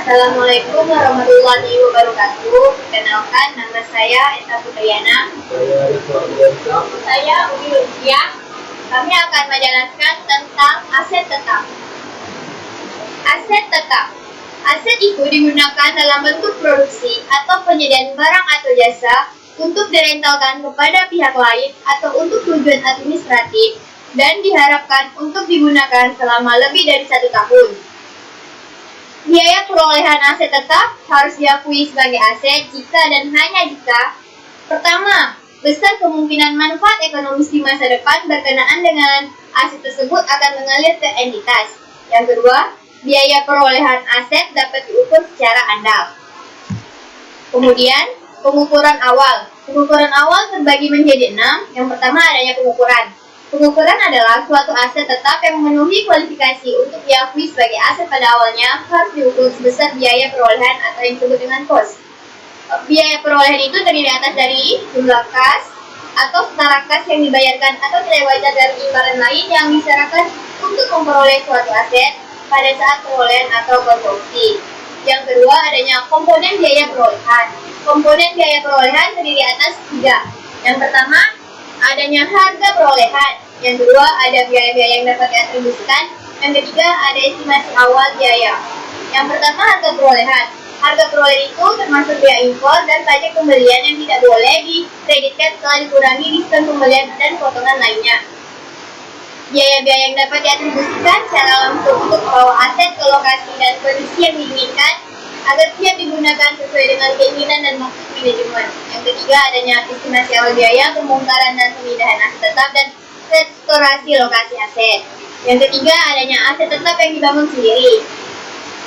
Assalamualaikum warahmatullahi wabarakatuh. Perkenalkan, nama saya Esa Putayana. Saya Umi Lucia. Kami akan menjelaskan tentang aset tetap. Aset tetap. Aset itu digunakan dalam bentuk produksi atau penyediaan barang atau jasa untuk direntalkan kepada pihak lain atau untuk tujuan administratif dan diharapkan untuk digunakan selama lebih dari 1 tahun. Biaya perolehan aset tetap harus diakui sebagai aset jika dan hanya jika: pertama, besar kemungkinan manfaat ekonomis di masa depan berkenaan dengan aset tersebut akan mengalir ke entitas. Yang kedua, biaya perolehan aset dapat diukur secara andal. Kemudian, pengukuran awal. Pengukuran awal terbagi menjadi 6. Yang pertama, adanya pengukuran. Pengukuran adalah suatu aset tetap yang memenuhi kualifikasi untuk diakui sebagai aset pada awalnya harus diukur sebesar biaya perolehan atau yang disebut dengan kos. Biaya perolehan itu terdiri atas dari jumlah kas atau setara kas yang dibayarkan atau nilai wajar dari imbalan lain yang disyaratkan untuk memperoleh suatu aset pada saat perolehan atau konstruksi. Yang kedua, adanya komponen biaya perolehan. Komponen biaya perolehan terdiri atas 3. Yang pertama, adanya harga perolehan. Yang kedua, ada biaya-biaya yang dapat diatribusikan. Yang ketiga, ada estimasi awal biaya. Yang pertama, harga perolehan. Harga perolehan itu termasuk biaya impor dan pajak pembelian yang tidak boleh dikreditkan setelah dikurangi diskon pembelian dan potongan lainnya. Biaya-biaya yang dapat diatribusikan secara langsung untuk membawa aset ke lokasi dan kondisi yang diinginkan agar siap digunakan sesuai dengan keinginan dan maksud manajemen. Yang ketiga, adanya estimasi awal biaya, pembongkaran dan pemindahan aset tetap, dan restorasi lokasi aset. Yang ketiga, adanya aset tetap yang dibangun sendiri.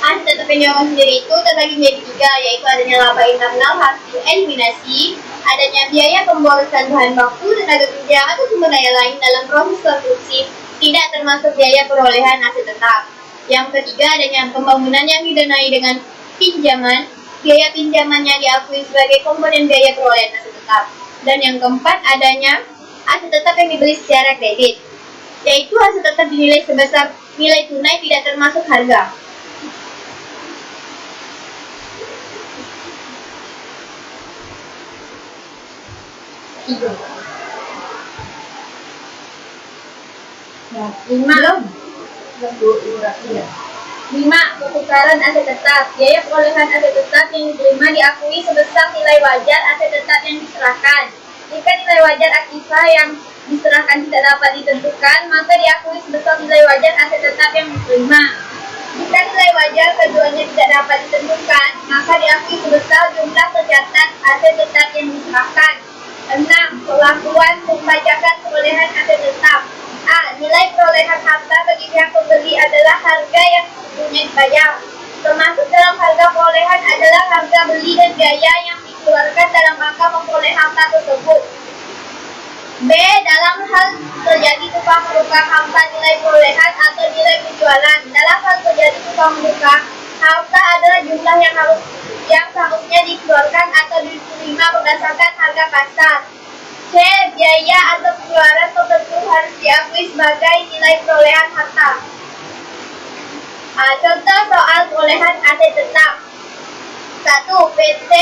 Aset tetap yang dibangun sendiri itu terbagi menjadi 3, yaitu adanya laba internal harus dieliminasi, adanya biaya pemborosan bahan baku, tenaga kerja atau sumber daya lain dalam proses konstruksi, tidak termasuk biaya perolehan aset tetap. Yang ketiga, adanya pembangunan yang didanai dengan pinjaman, biaya pinjamannya diakui sebagai komponen biaya perolehan aset tetap. Dan yang keempat, adanya aset tetap yang dibeli secara kredit, yaitu aset tetap dinilai sebesar nilai tunai tidak termasuk harga. Lima, pertukaran aset tetap. Biaya perolehan aset tetap yang diterima diakui sebesar nilai wajar aset tetap yang diserahkan. Jika nilai wajar aktiva yang diserahkan tidak dapat ditentukan, maka diakui sebesar nilai wajar aset tetap yang diterima. Jika nilai wajar keduanya tidak dapat ditentukan, maka diakui sebesar jumlah tercatat aset tetap yang diserahkan. 6. Perlakuan pembajakan perolehan aset tetap. A. Nilai perolehan harta bagi pihak pembeli adalah harga yang sesungguhnya dibayar. Termasuk dalam harga perolehan adalah harga beli dan biaya yang dikeluarkan dalam rangka memperoleh harta tersebut. B. Dalam hal terjadi tukar menukar harta nilai perolehan atau nilai penjualan. Dalam hal terjadi tukar menukar, harta adalah jumlah yang seharusnya dikeluarkan atau diterima berdasarkan harga pasar. C. Biaya atau pengeluaran tertentu harus diakui sebagai nilai perolehan harta. Contoh soal perolehan aset tetap. 1. PT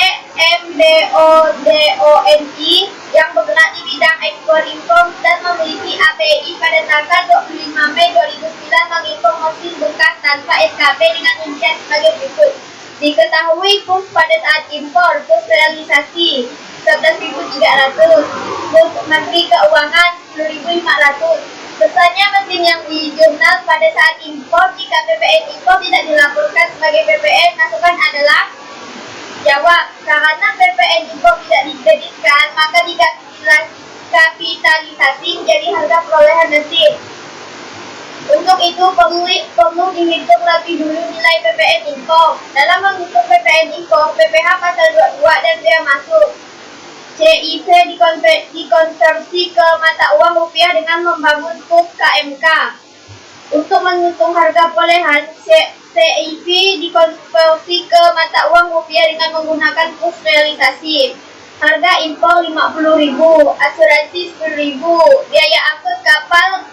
MBODONI yang bergerak di bidang ekspor impor dan memiliki API pada tanggal 25 Mei 2009 mengimpor mesin bekas tanpa SKP dengan rincian sebagai berikut. Diketahui kurs pada saat impor, kurs realisasi 11.300, kurs Menteri Keuangan 10.500. Besarnya mesin yang dijurnal pada saat impor. Jika PPN impor tidak dilaporkan sebagai PPN, masukan adalah: jawab, karena PPN impor tidak dikreditkan, maka dikapitalisasi menjadi harga perolehan mesin. Untuk itu perlu dihitung lebih dulu nilai PPN impor. Dalam menghitung PPN impor, PPh pasal 22 dan bea masuk. CIP dikonversi ke mata uang rupiah dengan membangun kurs KMK. Untuk menghitung harga perolehan, CIP dikonversi ke mata uang rupiah dengan menggunakan kurs realisasi. Harga impor 50.000, asuransi 10.000, biaya angkut kapal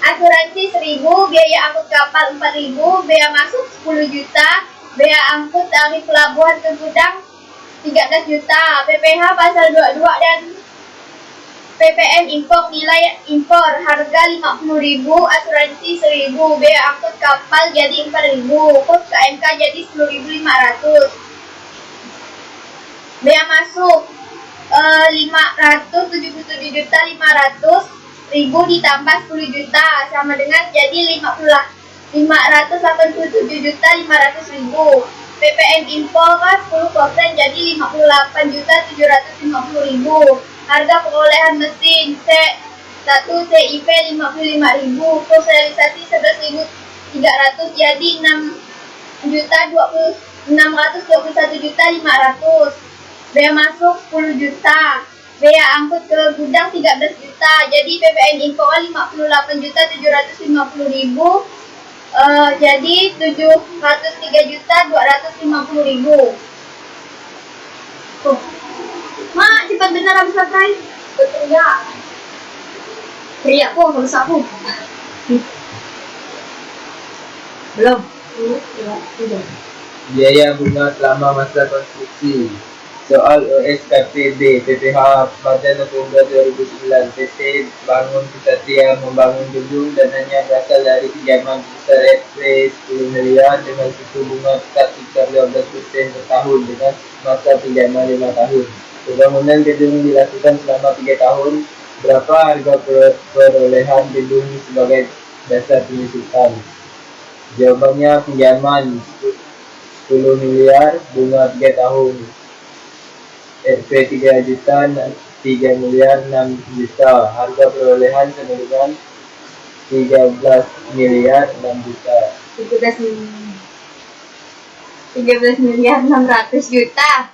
asuransi 1.000, biaya angkut kapal 4.000, bea masuk 10 juta, Bea angkut dari pelabuhan ke gudang 13 juta. PPh pasal 22 dan PPN impor nilai impor harga 50.000, asuransi 1.000, bea angkut kapal jadi 4.000, kos KMK jadi 10.500. Bea masuk 577.500.000 ditambah 10 juta sama dengan jadi 587.500.000. PPN impor 10% jadi 58.750.000. Harga perolehan mesin C1 CIP 55.000, kos realisasi 11.300 jadi 621.500. Bea masuk 10 juta. Bea angkut ke gudang 13 juta. Jadi PPN impor 58.750.000. Jadi 703.250.000. Mak, cepat benar habis selesai. Teriak. Teriak kok, kalau sapu. Belum. Biaya bunga selama masa konstruksi. Soal OSKPB PPH pada November 2009, PT Bangun Kesatria membangun gedung dananya berasal dari pinjaman besar SP 10 miliar dengan suku bunga tetap sebesar 12% per tahun dengan masa pinjaman 5 tahun. Pembangunan gedung dilakukan selama 3 tahun. Berapa harga perolehan gedung sebagai dasar penyusutan? Jawabannya pinjaman 10 miliar, bunga 3 tahun. RP 3 juta, 3 miliar 6 juta. Harga perolehan sama dengan 13 miliar 6 juta. 13 miliar 600 juta.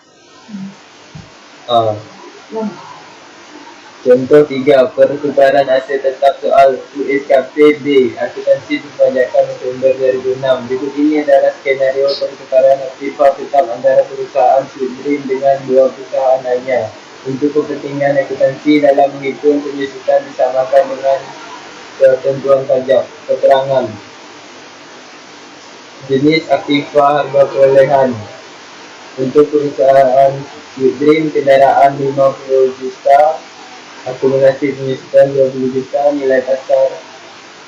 Contoh 3. Pertukaran aset tetap soal USKPB akuntansi perpajakan November 2006. Berikut ini adalah skenario pertukaran aktiva tetap antara perusahaan Sweetgreen dengan dua perusahaan lainnya. Untuk kepentingan akuntansi dalam menghitung penyusutan disamakan dengan ketentuan pajak. Keterangan jenis aktiva, harga perolehan. Untuk perusahaan Sweetgreen, kendaraan 50 juta, akumulasi penyusutan 20 juta, nilai pasar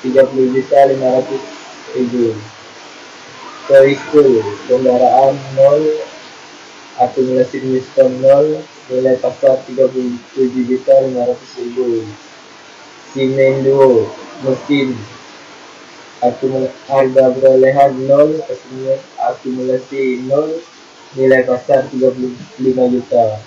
30.500.000. Vehicle, kendaraan 0, akumulasi penyusutan 0, nilai pasar 37.500.000. Simendo, mesin, harga perolehan 0, akumulasi 0, nilai pasar 35 juta.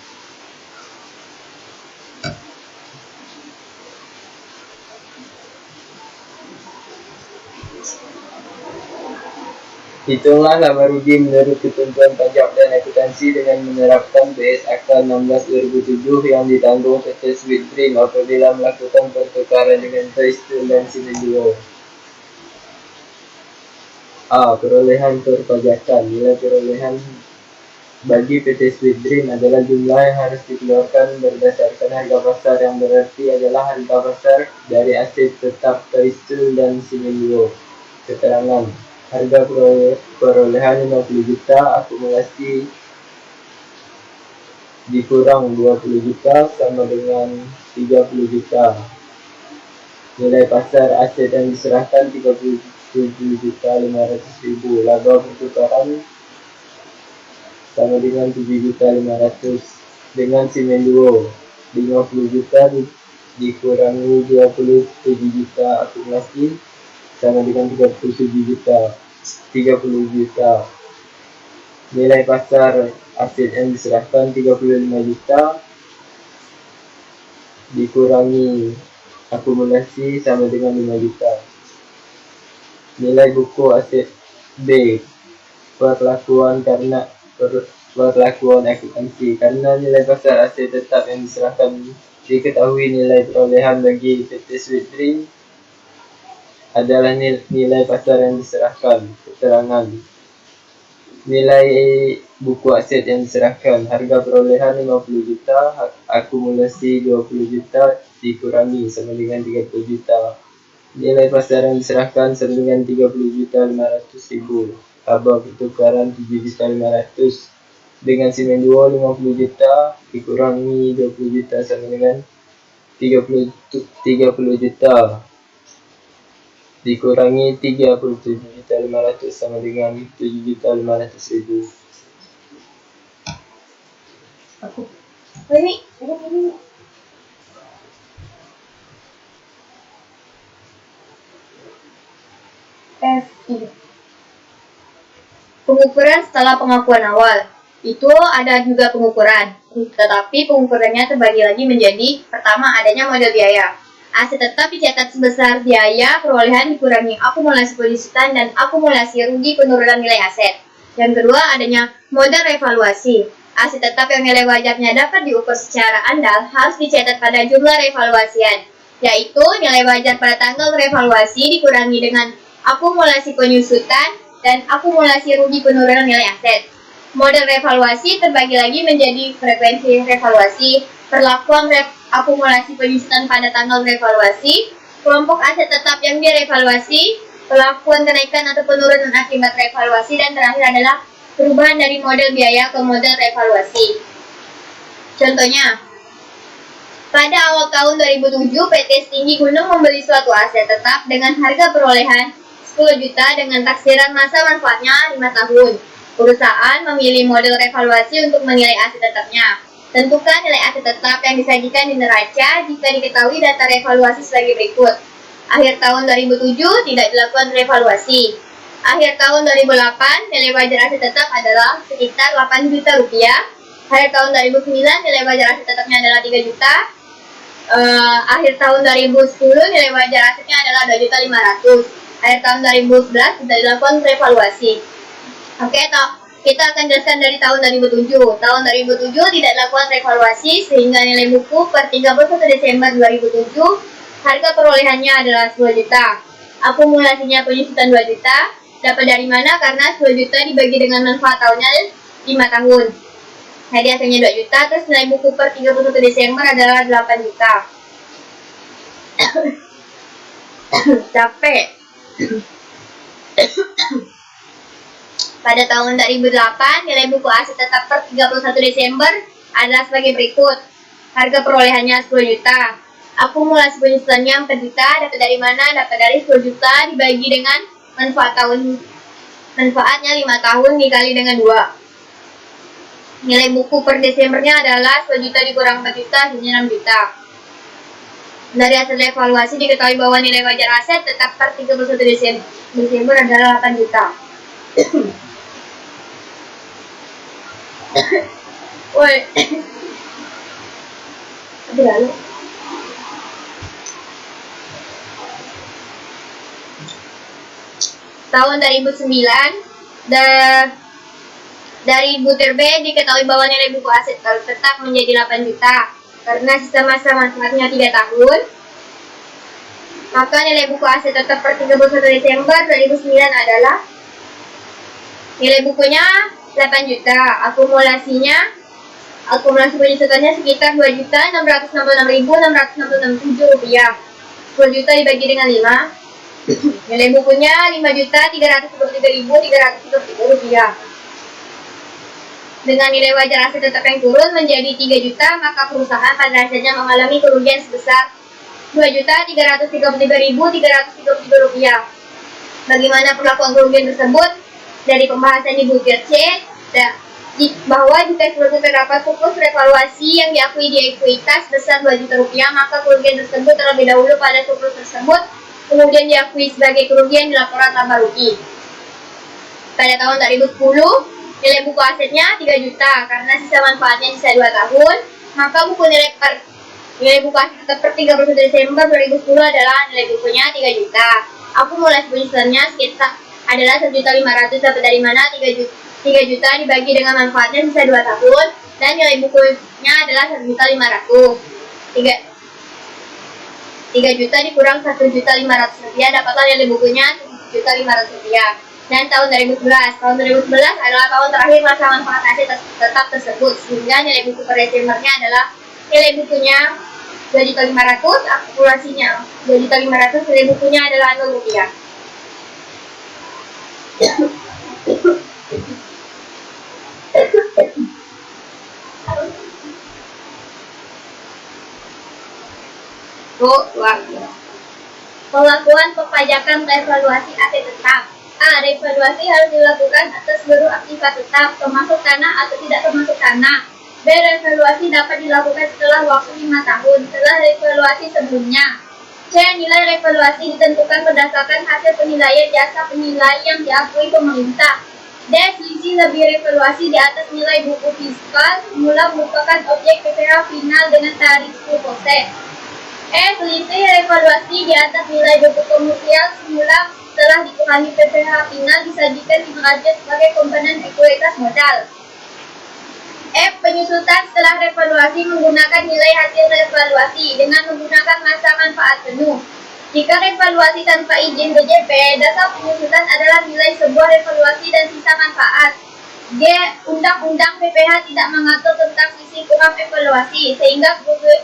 Hitunglah laba rugi menurut ketentuan pajak dan akuntansi dengan menerapkan BS Akta 16/2007 yang ditanggung PT Sweetgreen apabila melakukan pertukaran dengan Keystone dan Simendo. A. Perolehan perpajakan. Nilai perolehan bagi PT Sweetgreen adalah jumlah yang harus dikeluarkan berdasarkan harga pasar yang berarti adalah harga pasar dari aset tetap Keystone dan Simendo. Keterangan harga perolehan 50 juta, akumulasi dikurang 20 juta sama dengan 30 juta. Nilai pasar aset yang diserahkan 37.500.000. Laba pertukaran sama dengan 7.500.000. Dengan Simendo 50 juta dikurangi 27 juta, akumulasi sama dengan 37 juta, 30 juta. Nilai pasar aset yang diserahkan 35 juta dikurangi akumulasi sama dengan 5 juta. Nilai buku aset B. Perlakuan akuntansi. Karena nilai pasar aset tetap yang diserahkan diketahui, nilai perolehan bagi PT Sweetgreen adalah nilai pasar yang diserahkan. Keterangan nilai buku aset yang diserahkan. Harga perolehan 50 juta, akumulasi 20 juta dikurangi sama dengan 30 juta. Nilai pasar yang diserahkan sama dengan 30.500.000. Laba pertukaran 7.500.000 dengan semen 2 50 juta dikurangi 20 juta sama dengan 30 juta dikurangi 37.500.000 sama dengan 7.500.000. Ini. FI. Pengukuran setelah pengakuan awal. Itu ada juga pengukuran, tetapi pengukurannya terbagi lagi menjadi: pertama, adanya model biaya. Aset tetap dicatat sebesar biaya perolehan dikurangi akumulasi penyusutan dan akumulasi rugi penurunan nilai aset. Yang kedua, adanya model revaluasi. Aset tetap yang nilai wajarnya dapat diukur secara andal harus dicatat pada jumlah revaluasian, yaitu nilai wajar pada tanggal revaluasi dikurangi dengan akumulasi penyusutan dan akumulasi rugi penurunan nilai aset. Model revaluasi terbagi lagi menjadi frekuensi revaluasi, perlakuan akumulasi penyusutan pada tanggal revaluasi, kelompok aset tetap yang direvaluasi, perlakuan kenaikan atau penurunan akibat revaluasi, dan terakhir adalah perubahan dari model biaya ke model revaluasi. Contohnya, pada awal tahun 2007, PT Setinggi Gunung membeli suatu aset tetap dengan harga perolehan 10 juta dengan taksiran masa manfaatnya 5 tahun. Perusahaan memilih model revaluasi untuk menilai aset tetapnya. Tentukan nilai aset tetap yang disajikan di neraca jika diketahui data revaluasi sebagai berikut. Akhir tahun 2007 tidak dilakukan revaluasi. Akhir tahun 2008 nilai wajar aset tetap adalah sekitar 8 juta rupiah. Akhir tahun 2009 nilai wajar aset tetapnya adalah 3 juta. Akhir tahun 2010 nilai wajar asetnya adalah 2.500.000. Akhir tahun 2011 tidak dilakukan revaluasi. Oke, kita akan jelaskan dari tahun 2007. Tahun 2007 tidak dilakukan revaluasi sehingga nilai buku per 31 Desember 2007 harga perolehannya adalah 10 juta. Akumulasinya penyusutan 2 juta. Dapat dari mana? Karena 10 juta dibagi dengan manfaat tahunnya 5 tahun. Jadi hasilnya 2 juta, terus nilai buku per 31 Desember adalah 8 juta. Capek. Pada tahun 2008, nilai buku aset tetap per 31 Desember adalah sebagai berikut. Harga perolehannya 10 juta. Akumulasi penyusutannya 4 juta. Dapat dari mana? Dapat dari 10 juta dibagi dengan manfaatnya 5 tahun dikali dengan 2. Nilai buku per Desembernya adalah 10 juta dikurang 4 juta, hasilnya 6 juta. Dari hasil evaluasi diketahui bahwa nilai wajar aset tetap per 31 Desember adalah 8 juta. Woi. Berlalu. Tahun 2009 dari butir B diketahui bahwa nilai buku aset tetap menjadi 8 juta karena sisa masa manfaatnya 3 tahun. Maka nilai buku aset tetap per 31 Desember 2009 adalah nilai bukunya 8 juta, akumulasi penyusutannya sekitar 2.666.667 rupiah. 10 juta dibagi dengan 5, nilai bukunya 5.333.333 rupiah. Dengan nilai wajar aset tetap yang turun menjadi 3 juta, maka perusahaan pada akhirnya mengalami kerugian sebesar 2.333.333 rupiah. Bagaimana perlakuan kerugian tersebut? Dari pembahasan di butir C, bahwa jika suatu terdapat surplus revaluasi yang diakui di ekuitas besar 2 juta rupiah, maka kerugian tersebut terlebih dahulu pada surplus tersebut, kemudian diakui sebagai kerugian di laporan laba rugi. Pada tahun 2010, nilai buku asetnya 3 juta, karena sisa manfaatnya sisa 2 tahun, maka nilai buku aset per 31 Desember 2010 adalah nilai bukunya 3 juta. Akumulasi penyusutannya sekitar adalah 1.500.000. Dapat dari mana? 3 juta dibagi dengan manfaatnya sisa 2 tahun, dan nilai bukunya adalah 1.500.000. 3 juta dikurang 1.500.000 rupiah, dapatlah nilai bukunya 7.500.000 rupiah. Dan tahun 2011 adalah tahun terakhir masa manfaat aset tetap tersebut, sehingga nilai buku per Desembernya adalah nilai bukunya 2.500.000, akumulasinya 2.500.000, nilai bukunya adalah 0 rupiah. Pelakuan perpajakan revaluasi aset tetap. A. Revaluasi harus dilakukan atas seluruh aktiva tetap, termasuk tanah atau tidak termasuk tanah. B. Revaluasi dapat dilakukan setelah waktu 5 tahun setelah revaluasi sebelumnya. C. Nilai revaluasi ditentukan berdasarkan hasil penilaian jasa penilai yang diakui pemerintah. D. Selisih lebih revaluasi di atas nilai buku fiskal semula merupakan objek PPh final dengan tarif 10%. E. Selisih revaluasi di atas nilai buku komersial semula setelah dikurangi PPh final disajikan di neraca sebagai komponen ekuitas modal. F. Penyusutan setelah revaluasi menggunakan nilai hasil revaluasi dengan menggunakan masa manfaat penuh. Jika revaluasi tanpa izin BJP, dasar penyusutan adalah nilai sebuah revaluasi dan sisa manfaat. G. Undang-undang PPh tidak mengatur tentang sisi kurang evaluasi, sehingga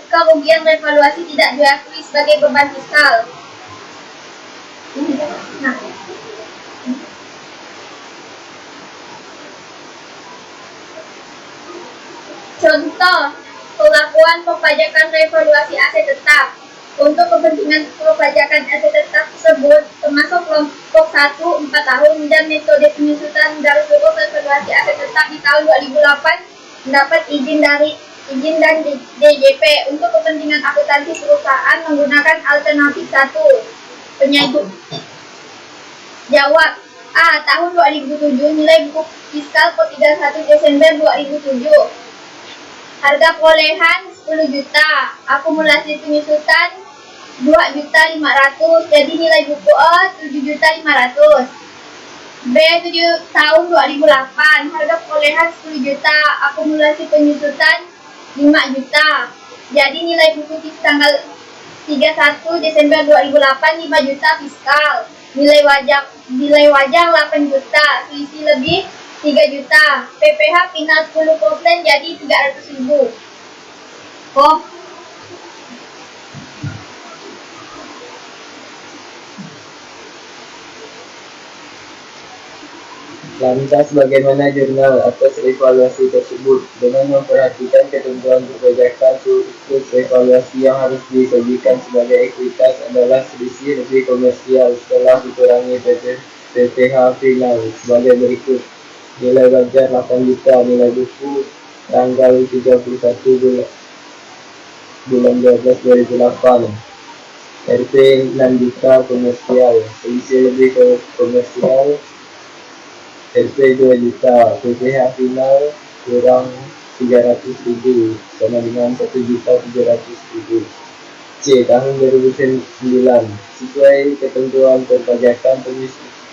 kerugian revaluasi tidak diakui sebagai beban fiskal. Contoh, pelakuan perpajakan revaluasi aset tetap. Untuk kepentingan perpajakan aset tetap tersebut, termasuk kelompok 1 4 tahun dan metode penyusutan dari seluruh revaluasi aset tetap di tahun 2008 mendapat izin dan DJP. Untuk kepentingan akuntansi perusahaan menggunakan alternatif 1. Penyajuk. Jawab. A. Tahun 2007 nilai buku fiskal per 31 Desember 2007. Harga perolehan 10 juta, akumulasi penyusutan 2.500.000, jadi nilai buku A 7.500.000. B. 7 tahun 2008, harga perolehan 10 juta, akumulasi penyusutan 5 juta, jadi nilai buku tanggal 31 Desember 2008 5 juta fiskal. Nilai wajar 8 juta, selisih lebih 3 juta, PPh final 10% jadi 300.000. Lantas bagaimana jurnal atas evaluasi tersebut? Dengan memperhatikan ketentuan perpajakan, surplus evaluasi yang harus disajikan sebagai ekuitas adalah selisih lebih komersial setelah dikurangi PPh final sebagai berikut. Nilai wajar 8 juta, nilai buku tanggal 31 bulan 12 2008, RP 6 juta komersial, selisih lebih komersial RP 2 juta, PPh final kurang 300.000 sama dengan 1.700.000. C. Tahun 2009 sesuai ketentuan perpajakan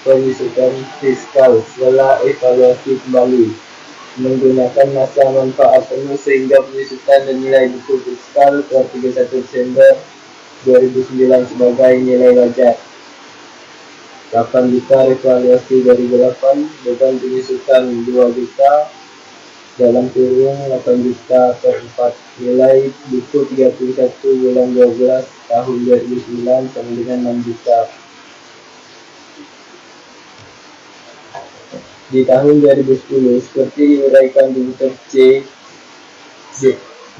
penyusutan fiskal setelah evaluasi kembali menggunakan masa manfaat penuh sehingga penyusutan dan nilai buku fiskal per 31 Desember 2009 sebagai nilai wajar. 8 juta revaluasi 2008, beban penyusutan 2 juta dalam kurung 8 juta per 4, nilai buku 31 bulan 12 tahun 2009 sama dengan 6 juta. Di tahun 2010, seperti diuraikan di butir C,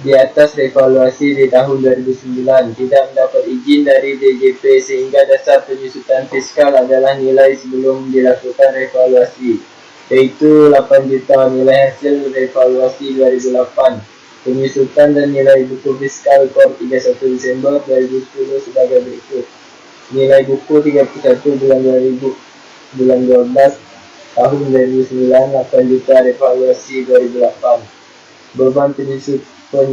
di atas revaluasi di tahun 2009 tidak mendapat izin dari DJP sehingga dasar penyusutan fiskal adalah nilai sebelum dilakukan revaluasi, yaitu 8 juta nilai hasil revaluasi 2008, penyusutan dan nilai buku fiskal per 31 Desember 2010 sebagai berikut. Nilai buku 31 bulan 12 tahun 2009 8 juta revaluasi 2008. Beban penyusutan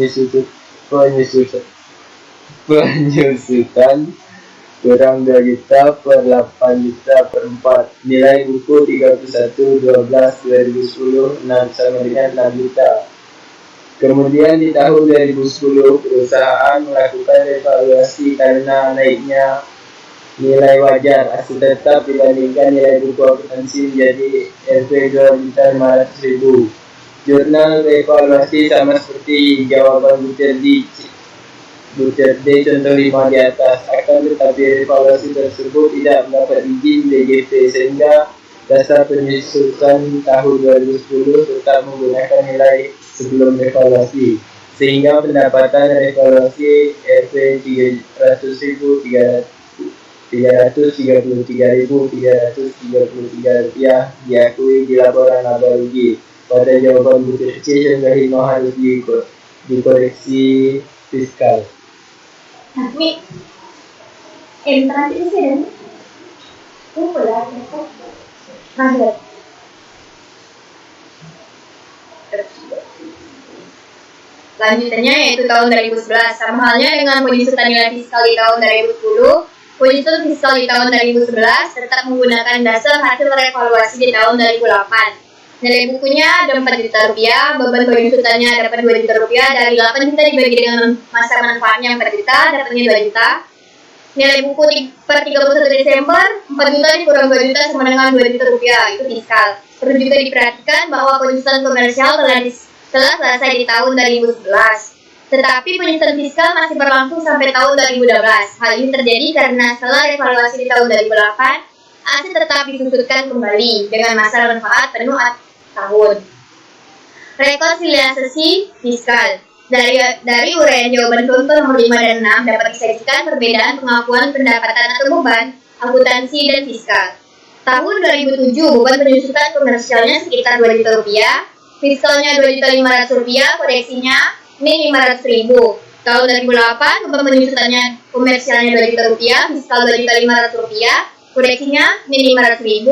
kurang 2 juta per 8 juta per 4, nilai buku 31 12 2010 sama dengan 6 juta. Kemudian di tahun 2010 perusahaan melakukan evaluasi karena naiknya nilai wajar aset tetap dibandingkan nilai buku akuntansi menjadi Rp 2.500.000. Jurnal evaluasi sama seperti jawaban butir D contoh 5 di atas, akan tetapi evaluasi tersebut tidak mendapat izin DJP sehingga dasar penyusutan tahun 2010 tetap menggunakan nilai sebelum evaluasi. sehingga pendapatan revaluasi Rp 333.333 diakui di laporan laba rugi. Pada jawaban butir C, contoh himo harus dikoreksi fiskal. Tapi entrant itu sih dan lanjut. Lanjutannya yaitu tahun 2011. Sama halnya dengan penyusutan nilai fiskal di tahun 2010, penyusutan fiskal di tahun 2011 tetap menggunakan dasar hasil revaluasi di tahun 2008. Nilai bukunya ada 4 juta rupiah, beban penyusutannya dapat 2 juta rupiah, dari 8 juta dibagi dengan masa manfaatnya 4 juta, dapatnya 2 juta. Nilai buku per 31 Desember, 4 juta dikurang 2 juta sama dengan 2 juta rupiah, itu fiskal. Perlu juga diperhatikan bahwa penyusutan komersial telah selesai di tahun 2011. Tetapi penyusutan fiskal masih berlangsung sampai tahun 2012. Hal ini terjadi karena setelah evaluasi di tahun 2008, aset tetap disusutkan kembali dengan masa manfaat penuh tahun. Rekonsiliasi fiskal. Dari uraian jawaban contoh nomor 5 dan 6 dapat disajikan perbedaan pengakuan pendapatan atau beban, akuntansi, dan fiskal. Tahun 2007, beban penyusutan komersialnya sekitar 2 juta rupiah, fiskalnya 2.500.000 rupiah, koreksinya min 500.000. Tahun 2008, beban penyusutannya komersialnya 2 juta rupiah, fiskal 2.500.000 rupiah, koreksinya min 500.000.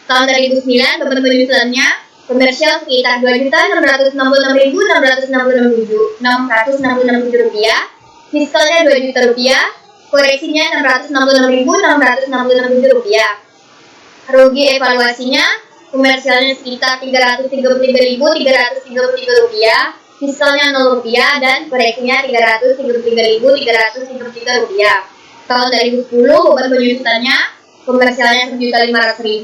Tahun 2009, beban penyusutannya komersial sekitar 2.666.666 rupiah, fiskalnya 2 juta rupiah, koreksinya 666.666 rupiah. Rugi evaluasinya komersialnya sekitar 333.333 rupiah, fiskalnya 0 rupiah, dan koreksinya 333.333 rupiah. Tahun 2010, beban penyusutannya komersialnya 1.500.000,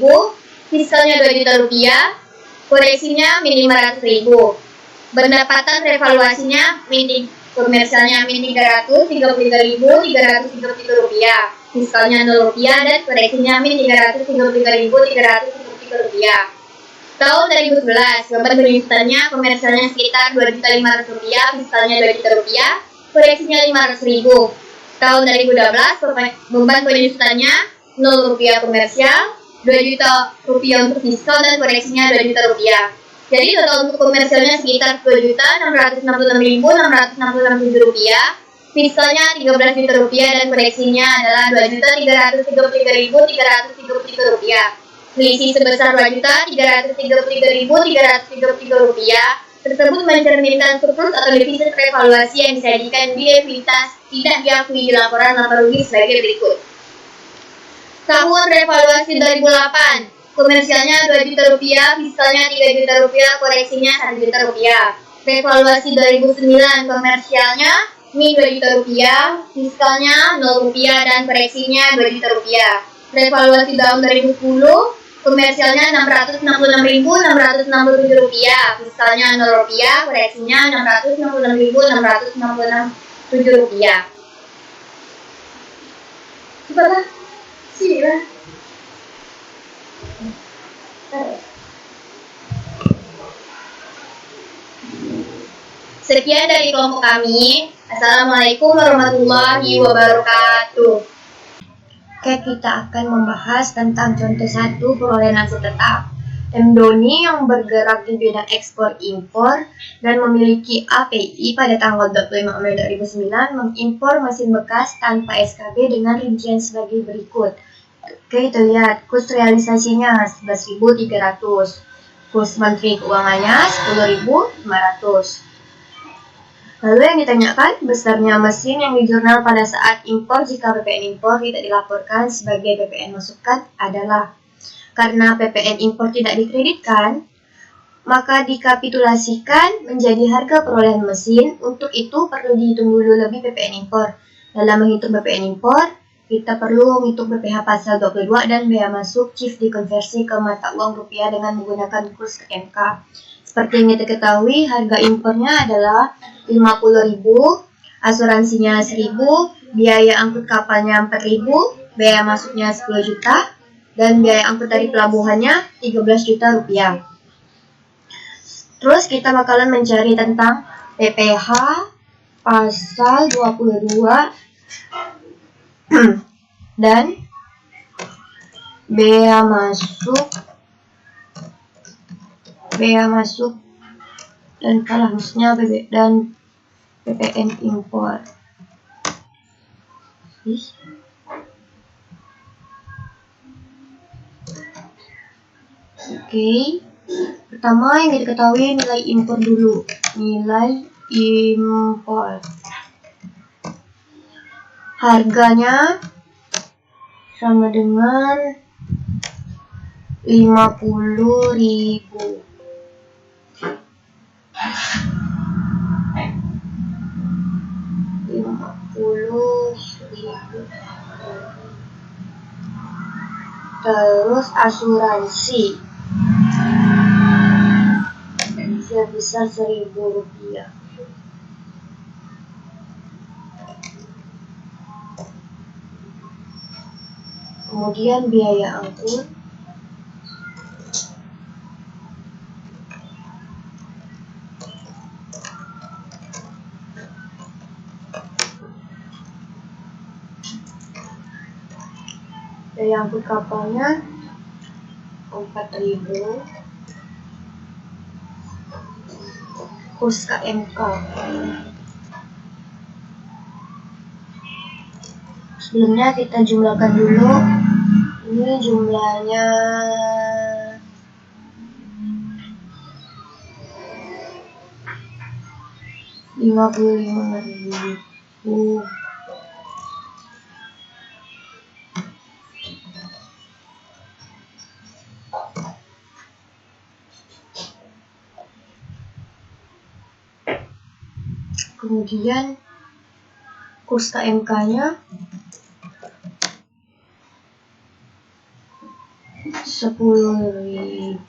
fiskalnya 2 juta rupiah, koreksinya min 500.000. Pendapatan revaluasinya komersialnya min 333.333 rupiah, fiskalnya 0 rupiah, dan koreksinya min 333.333 rupiah. Tahun 2011, beban penyusutannya komersialnya sekitar 2.500.000 rupiah, fiskalnya 2 juta rupiah, koreksinya 500.000. Tahun 2012, beban penyusutannya 0 rupiah komersial, 2 juta rupiah untuk fiskal, dan koreksinya 2 juta rupiah. Jadi total untuk komersialnya sekitar 2.666.667 rupiah, fiskalnya 13 juta rupiah, dan koreksinya adalah 2.333.333 rupiah. Selisih sebesar 2.333.333 rupiah tersebut mencerminkan surplus atau defisit revaluasi yang disajikan di ekuitas tidak diakui di laporan laba rugi sebagai berikut. Tahun revaluasi 2008, komersialnya 2 juta rupiah, fiskalnya 3 juta rupiah, koreksinya 1 juta rupiah. Revaluasi 2009, komersialnya min 2 juta rupiah, fiskalnya 0 rupiah, dan koreksinya 2 juta rupiah. Revaluasi tahun 2010, komersialnya 666.667 rupiah, fiskalnya 0 rupiah, koreksinya 666.667 rupiah. Coba sini lah. Sekian dari kelompok kami. Assalamualaikum warahmatullahi wabarakatuh. Oke, kita akan membahas tentang contoh 1 perolehan aset tetap. M. Doni yang bergerak di bidang ekspor impor dan memiliki API pada tanggal 25 Mei 2009 mengimpor mesin bekas tanpa SKB dengan rincian sebagai berikut. Oke, kita lihat kurs realisasinya 11.300, kurs menteri keuangannya 10.500. Lalu yang ditanyakan, besarnya mesin yang dijurnal pada saat impor jika PPN impor tidak dilaporkan sebagai PPN masukan adalah karena PPN impor tidak dikreditkan, maka dikapitulasikan menjadi harga perolehan mesin. Untuk itu perlu dihitung dulu lebih PPN impor. Dalam menghitung PPN impor, kita perlu menghitung PPh pasal 22 dan bea masuk CIF dikonversi ke mata uang rupiah dengan menggunakan kurs MK. Seperti yang kita ketahui, harga impornya adalah 50.000, asuransinya 1.000, biaya angkut kapalnya 4.000, biaya masuknya 10 juta, dan biaya angkut dari pelabuhannya 13 juta rupiah. Terus kita bakalan mencari tentang PPH pasal 22 dan bea masuk dan seharusnya dan PPN impor. Oke. Pertama yang kita ketahui nilai impor dulu. Nilai impor. Harganya sama dengan 50.000. Terus asuransi sebesar Rp1.000. Kemudian biaya angkut kapalnya 4.000. Kurs KMK sebelumnya kita jumlahkan dulu. Ini jumlahnya 55.000. Kemudian kurs KMK-nya 10.500.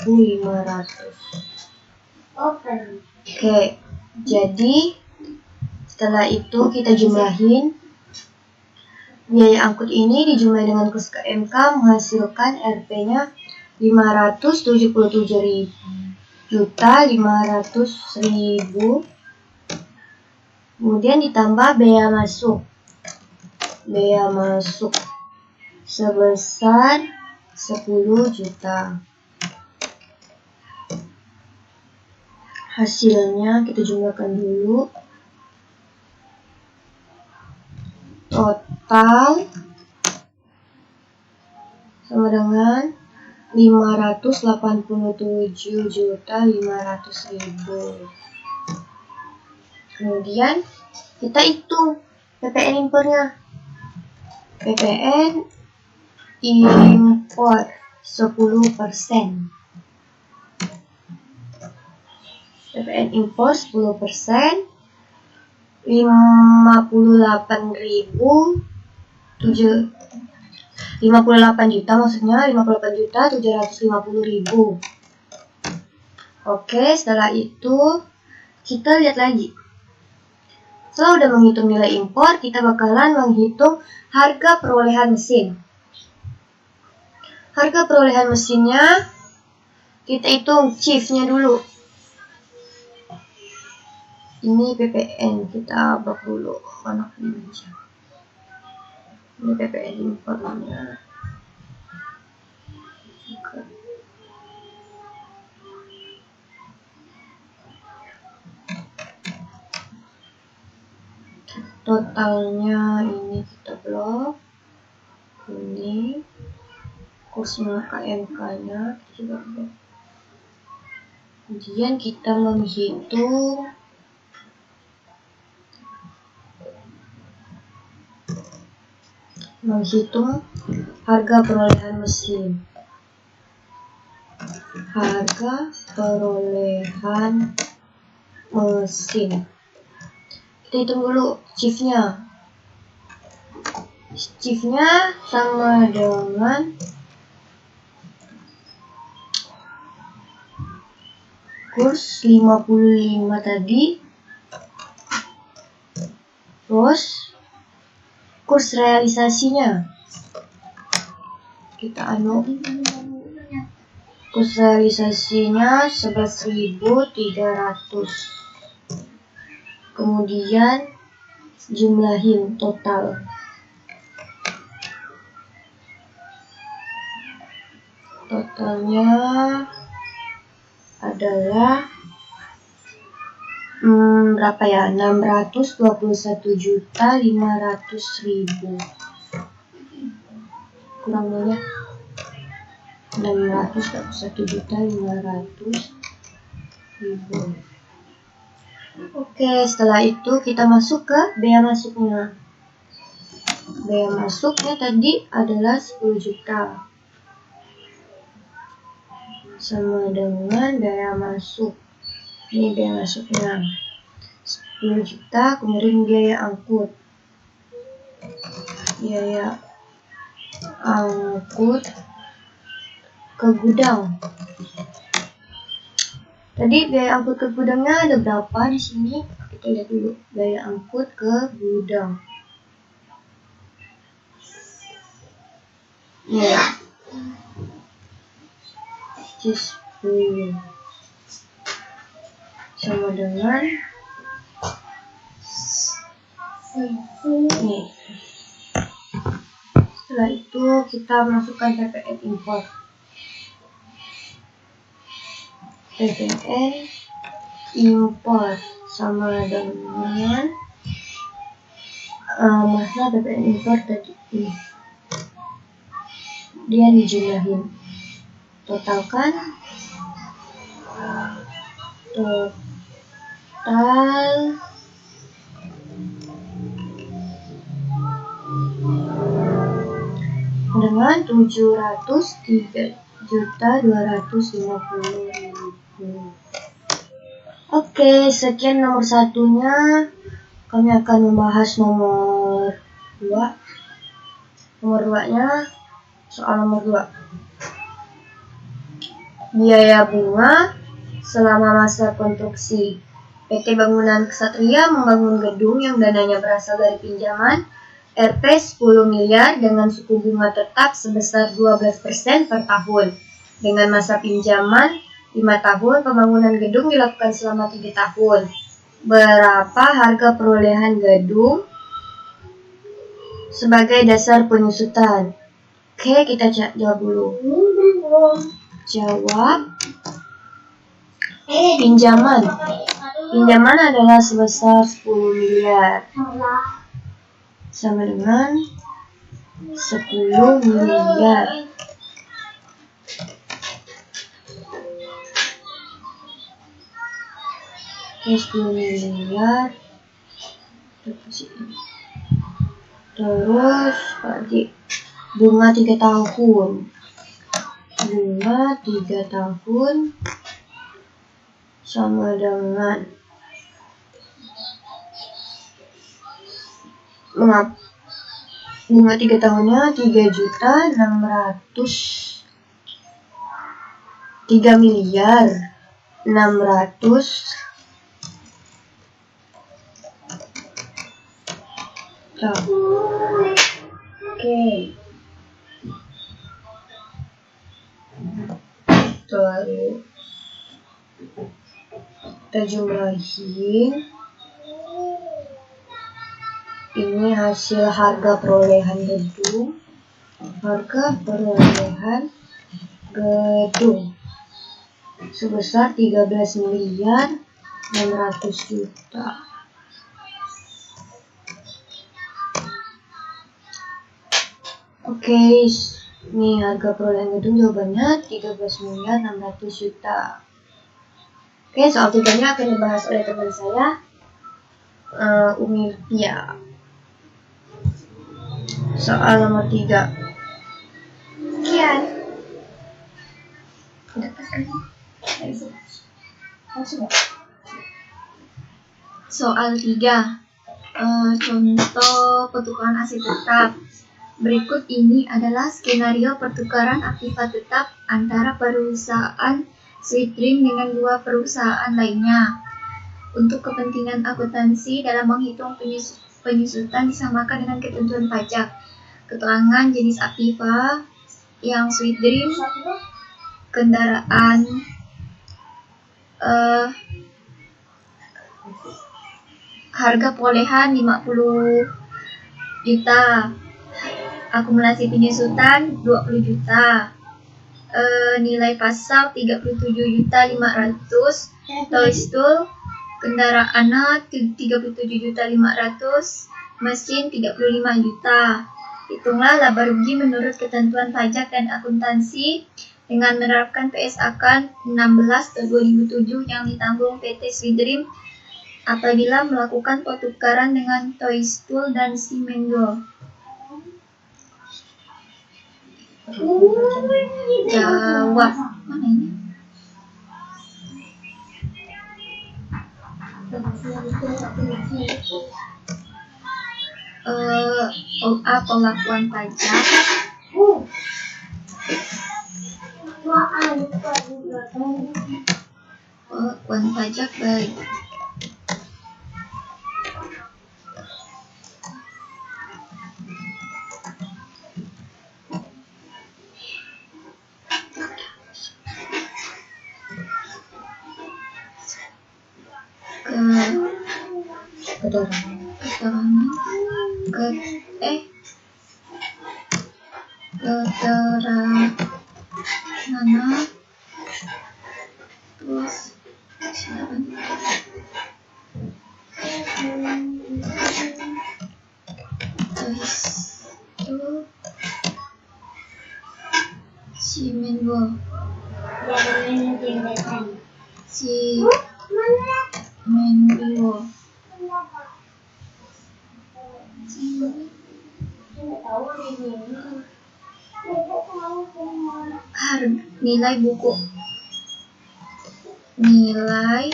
Oke, jadi setelah itu kita jumlahin. Biaya angkut ini dijumlahi dengan kurs KMK menghasilkan Rp-nya 577.500.000. Kemudian ditambah bea masuk sebesar 10 juta. Hasilnya kita jumlahkan dulu. Total sama dengan 587.500.000. Kemudian kita hitung PPN impornya. PPN impor 10%. PPN impor 10%, 58 juta maksudnya 58.750.000. Oke, setelah itu kita lihat lagi. Setelah udah menghitung nilai impor, kita bakalan menghitung harga perolehan mesin. Harga perolehan mesinnya kita hitung chiefnya dulu. Ini PPN, kita bak dulu mana ini aja. Ini PPN impornya. Totalnya ini kita blok. Ini kursnya KMK-nya kita blok. Kemudian kita menghitung harga perolehan mesin. Harga perolehan mesin. Kita hitung dulu chiefnya. Chiefnya sama dengan kurs 55 tadi. Terus kurs realisasinya kita kurs realisasinya 11.300. Kemudian jumlahin total. Totalnya adalah berapa ya? 621.500.000. Kurang banyak. 621.500.000. Oke, setelah itu kita masuk ke bea masuknya. Bea masuknya tadi adalah 10 juta. Sama dengan bea masuk. Ini bea masuknya 10 juta, kemudian biaya angkut. Biaya angkut ke gudang. Tadi biaya angkut ke gudangnya ada berapa di sini? Kita lihat dulu biaya angkut ke gudang. Ya. 10 sama dengan nih. Setelah itu kita masukkan PPN import. PPN import sama dengan masa PPN import tadi ini. Dia dijumlahin. Totalkan total dengan 703.250.000. Oke, sekian nomor satunya. Kami akan membahas nomor 2. Nomor 2-nya, soal nomor 2. Biaya bunga selama masa konstruksi. PT Bangunan Ksatria membangun gedung yang dananya berasal dari pinjaman Rp 10 miliar dengan suku bunga tetap sebesar 12% per tahun. Dengan masa pinjaman 5 tahun, pembangunan gedung dilakukan selama 3 tahun. Berapa harga perolehan gedung sebagai dasar penyusutan? Oke, kita jawab dulu. Jawab. Pinjaman. Pinjaman adalah sebesar 10 miliar. Sama dengan 10 miliar. Oke, 10 miliar. Terus lagi bunga 3 tahun. Bunga 3 tahun sama dengan bunga 3 tahunnya 3 miliar 600 Oke. Terus kita jumlahin. Ini hasil harga perolehan gedung. Harga perolehan gedung sebesar 13 miliar 600 juta. Oke, ini harga perolehan gedung jawabannya 13 miliar 600 juta. Oke, soal 3-nya akan dibahas oleh teman saya, Umi Pia. Soal nomor 3. Sekian. Soal 3. Contoh pertukaran aset tetap. Berikut ini adalah skenario pertukaran aktiva tetap antara perusahaan Sweetgreen dengan 2 perusahaan lainnya. Untuk kepentingan akuntansi dalam menghitung penyusutan disamakan dengan ketentuan pajak. Keterangan jenis aktiva yang Sweetgreen, kendaraan Harga perolehan 50 juta. Akumulasi penyusutan 20 juta. Nilai pasar 37.500.000. Toy stool kendaraannya 37.500.000. Mesin 35 juta. Hitunglah laba rugi menurut ketentuan pajak dan akuntansi dengan menerapkan PSAK 16/2007 yang ditanggung PT Swidream apabila melakukan pertukaran dengan Toy Stool dan Simendo. Jawab. Mana ini? Pengakuan pajak. Pengakuan pajak baik. Keterangan terus itu Simendo nilai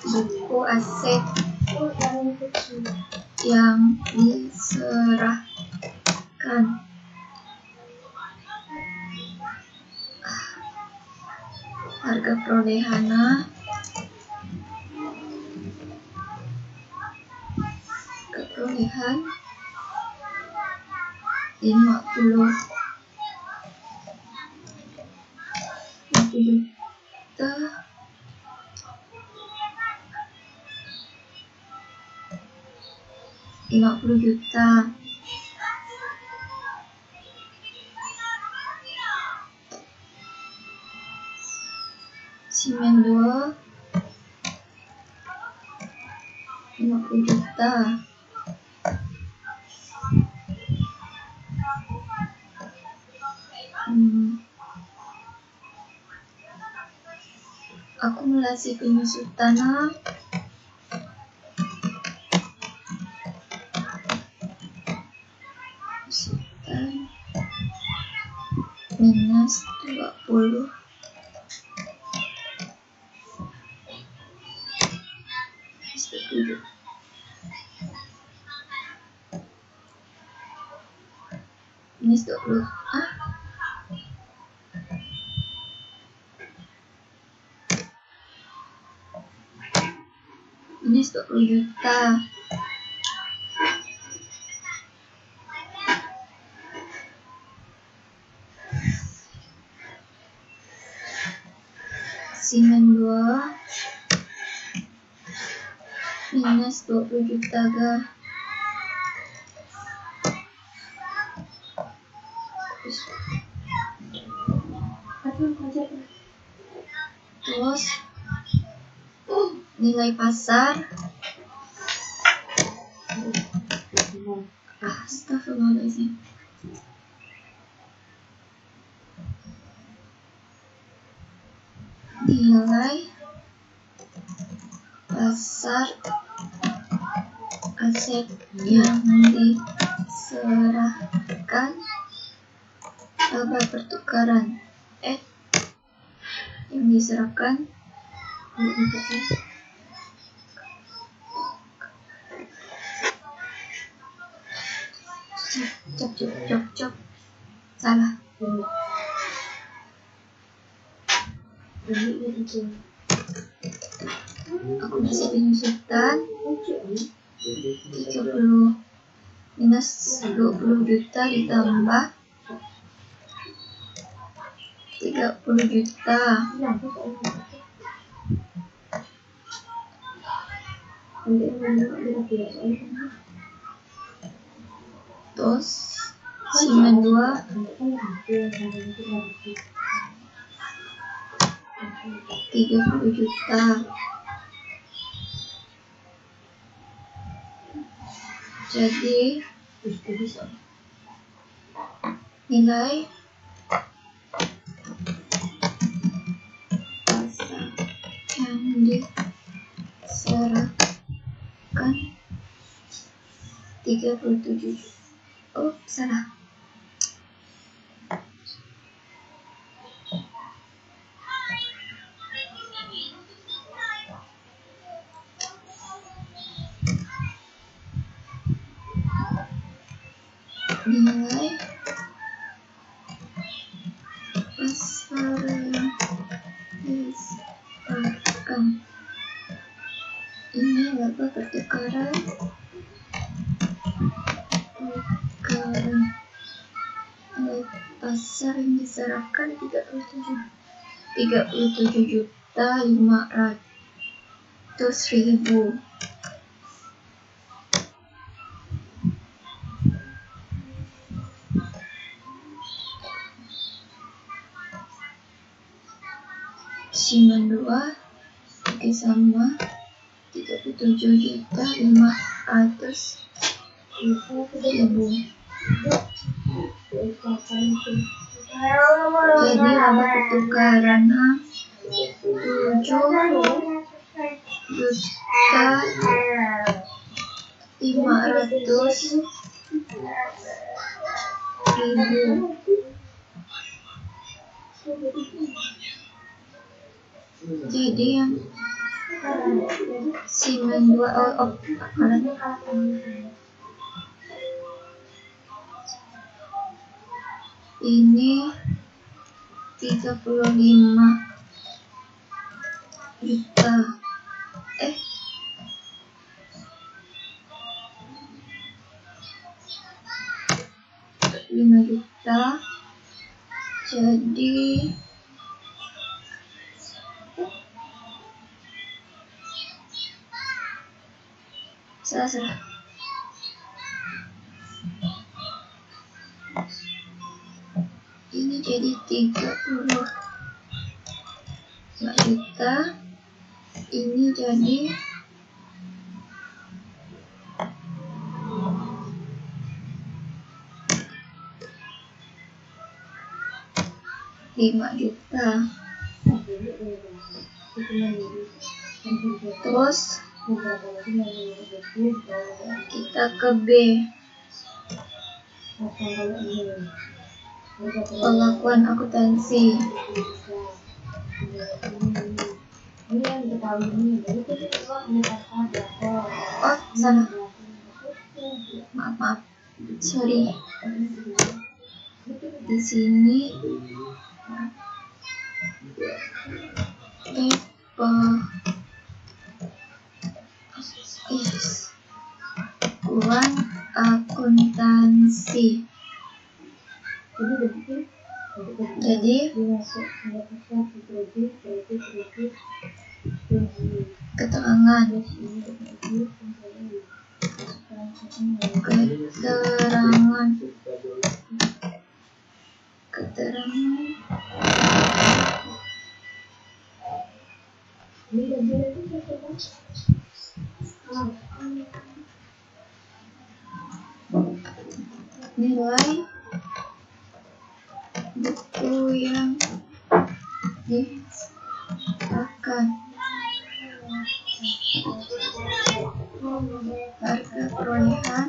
buku aset yang diserahkan. Harga perolehan 50 juta. Simendo 50 juta. Akumulasi penyusutan minus 20 minus 20 minus 20 juta. Simendo minus 20 juta ga. Terus nilai pasar astagfirullahaladzim. Nilai pasar aset yang diserahkan. Laba pertukaran yang diserahkan cop salah. Aku bisa penyusutan 30 minus 20 juta ditambah 30 juta Terus Simen 2 30 juta. Jadi nilai pasar yang diserahkan 37 juta. Oh, salah. Nilai pasar yang diserahkan ini laba pertukaran nilai pasar yang diserahkan 37.500.000. Simen 2 oke sama 37.500.000. Jadi laba pertukarannya 7.500.000. Jadi yang Simen 2 ini 35 juta. 5 juta. Jadi salah. Ini jadi 35 juta. Ini jadi 5 juta. Terus kita ke B. Pengakuan akuntansi. Oh, salah. Maaf. Sorry. Di sini pengakuan akuntansi. Jadi keterangan nilai buku yang diserahkan, harga perolehan,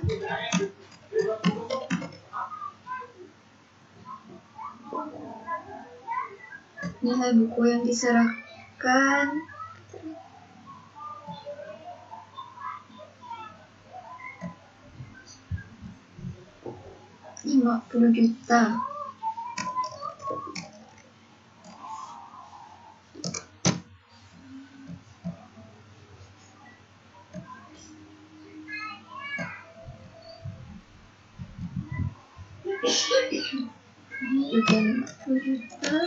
nilai buku yang diserahkan 50 juta. Ini juga 50 juta.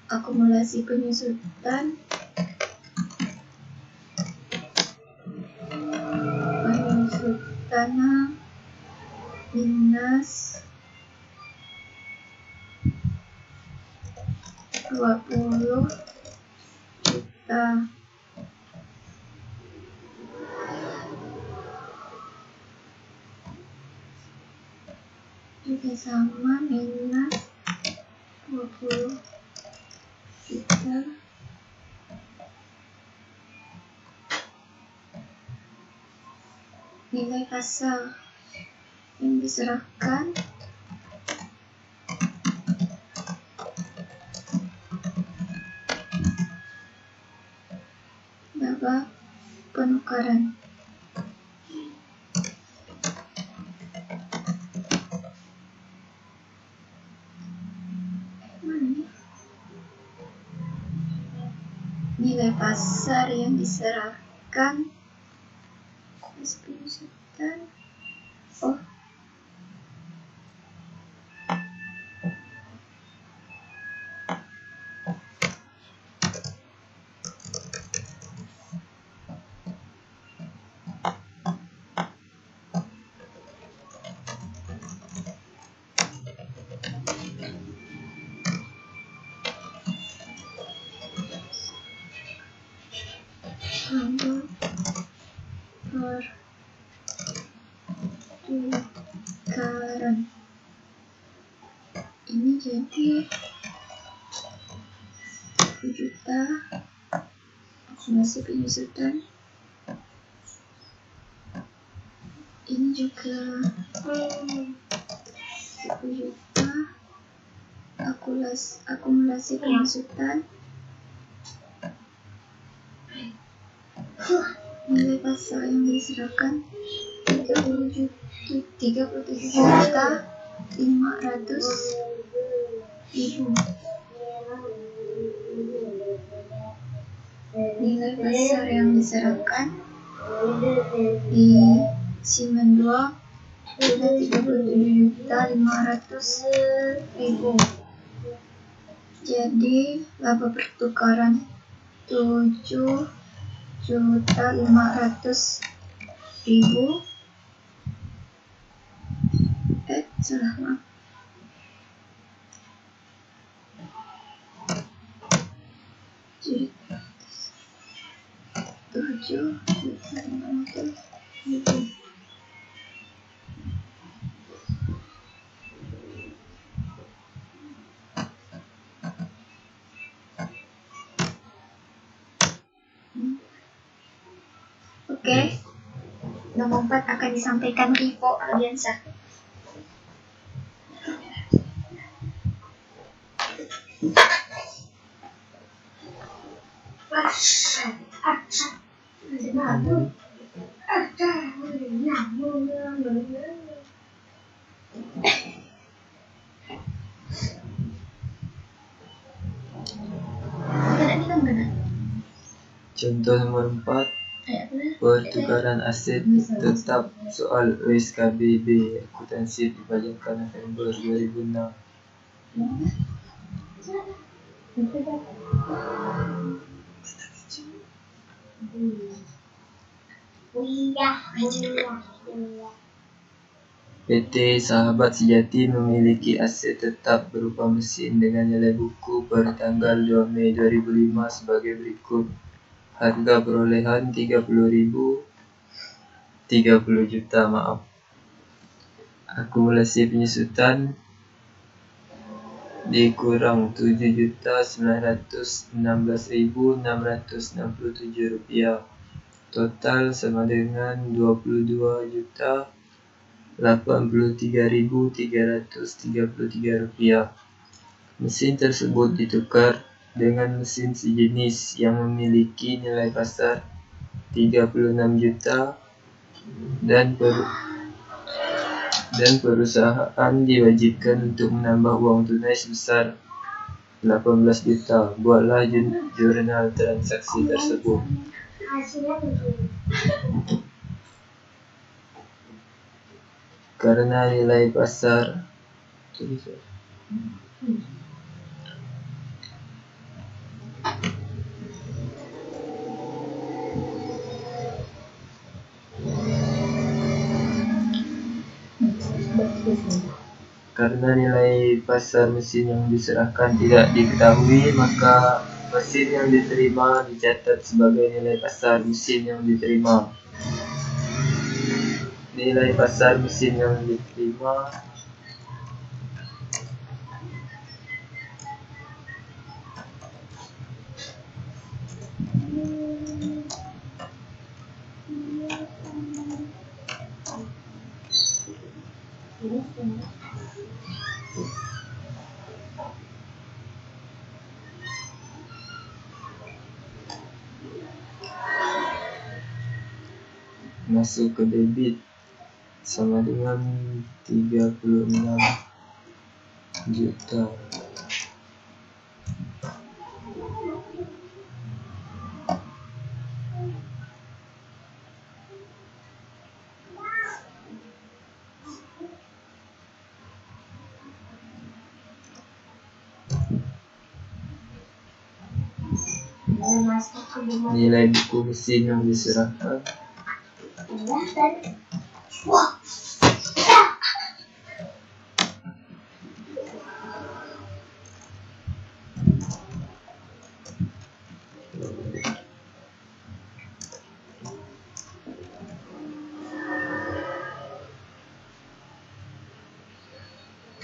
akumulasi penyusutan minus 20 juta juga sama minus 20 juta nilai pasar yang diserahkan laba penukaran. Nilai pasar yang diserahkan pertukaran ini jadi 1 juta akumulasi penyusutan ini juga 1 juta akumulasi penyusutan nilai pasar yang diserahkan 37 juta 500.000. Nilai pasar yang diserahkan di Simen 2 sudah 37 juta 500.000. Jadi laba pertukaran 7 juta 500.000. Salah maaf. Oke, nomor 4 akan disampaikan Rivo Aldiansyah. Contoh nomor 4, pertukaran aset tetap soal OSKBB akuntansi dibacakan November 2006. PT Sahabat Sejati memiliki aset tetap berupa mesin dengan nilai buku per tanggal 2 Mei 2005 sebagai berikut. Harga perolehan 30 juta. Akumulasi penyusutan dikurang 7.916.667 rupiah. Total sama dengan 22.083.333 rupiah. Mesin tersebut ditukar dengan mesin sejenis yang memiliki nilai pasar 36 juta dan perusahaan diwajibkan untuk menambah uang tunai sebesar 18 juta. Buatlah jurnal transaksi tersebut. Karena nilai pasar Karena nilai pasar mesin yang diserahkan tidak diketahui, maka mesin yang diterima dicatat sebagai nilai pasar mesin yang diterima. Nilai pasar mesin yang diterima masuk ke debit sama dengan 36 juta. Nilai buku mesin yang diserahkan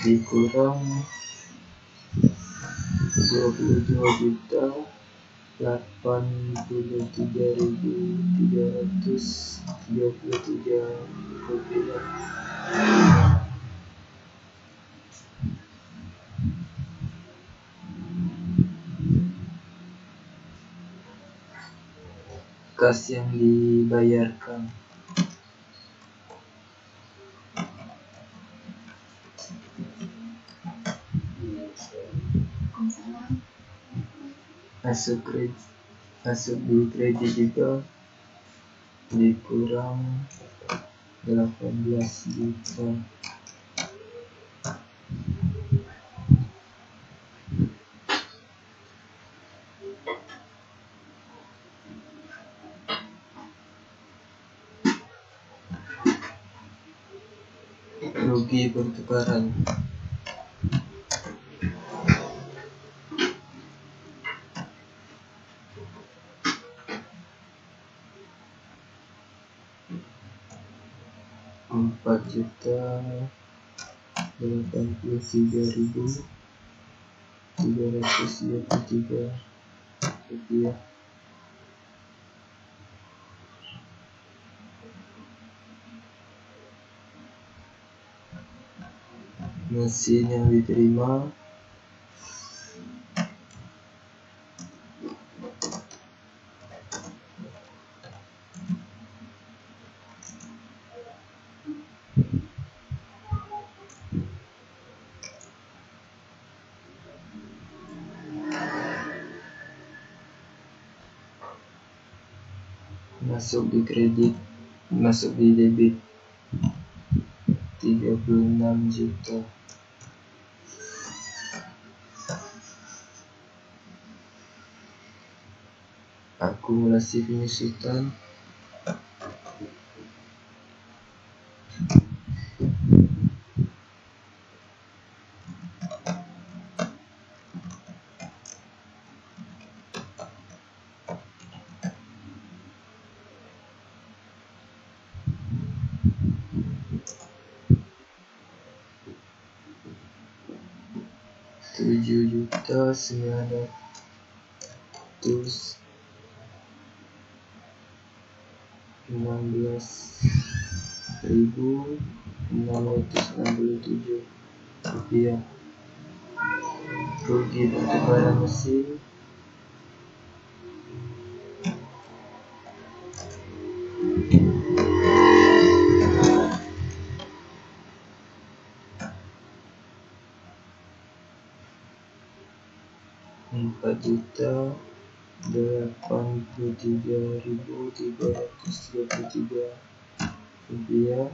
dikurang 22.83.333 rupiah. Kas yang dibayarkan masuk di kredit juga dikurang 18 juta. Rugi pertukaran Rp4.083.323 rupiah. Mesin yang diterima masuk di kredit, masuk di debit 36 juta. Akumulasi penyusutan Rp7.916.667 rupiah. Rugi pertukaran mesin Rp4.083.333 rupiah.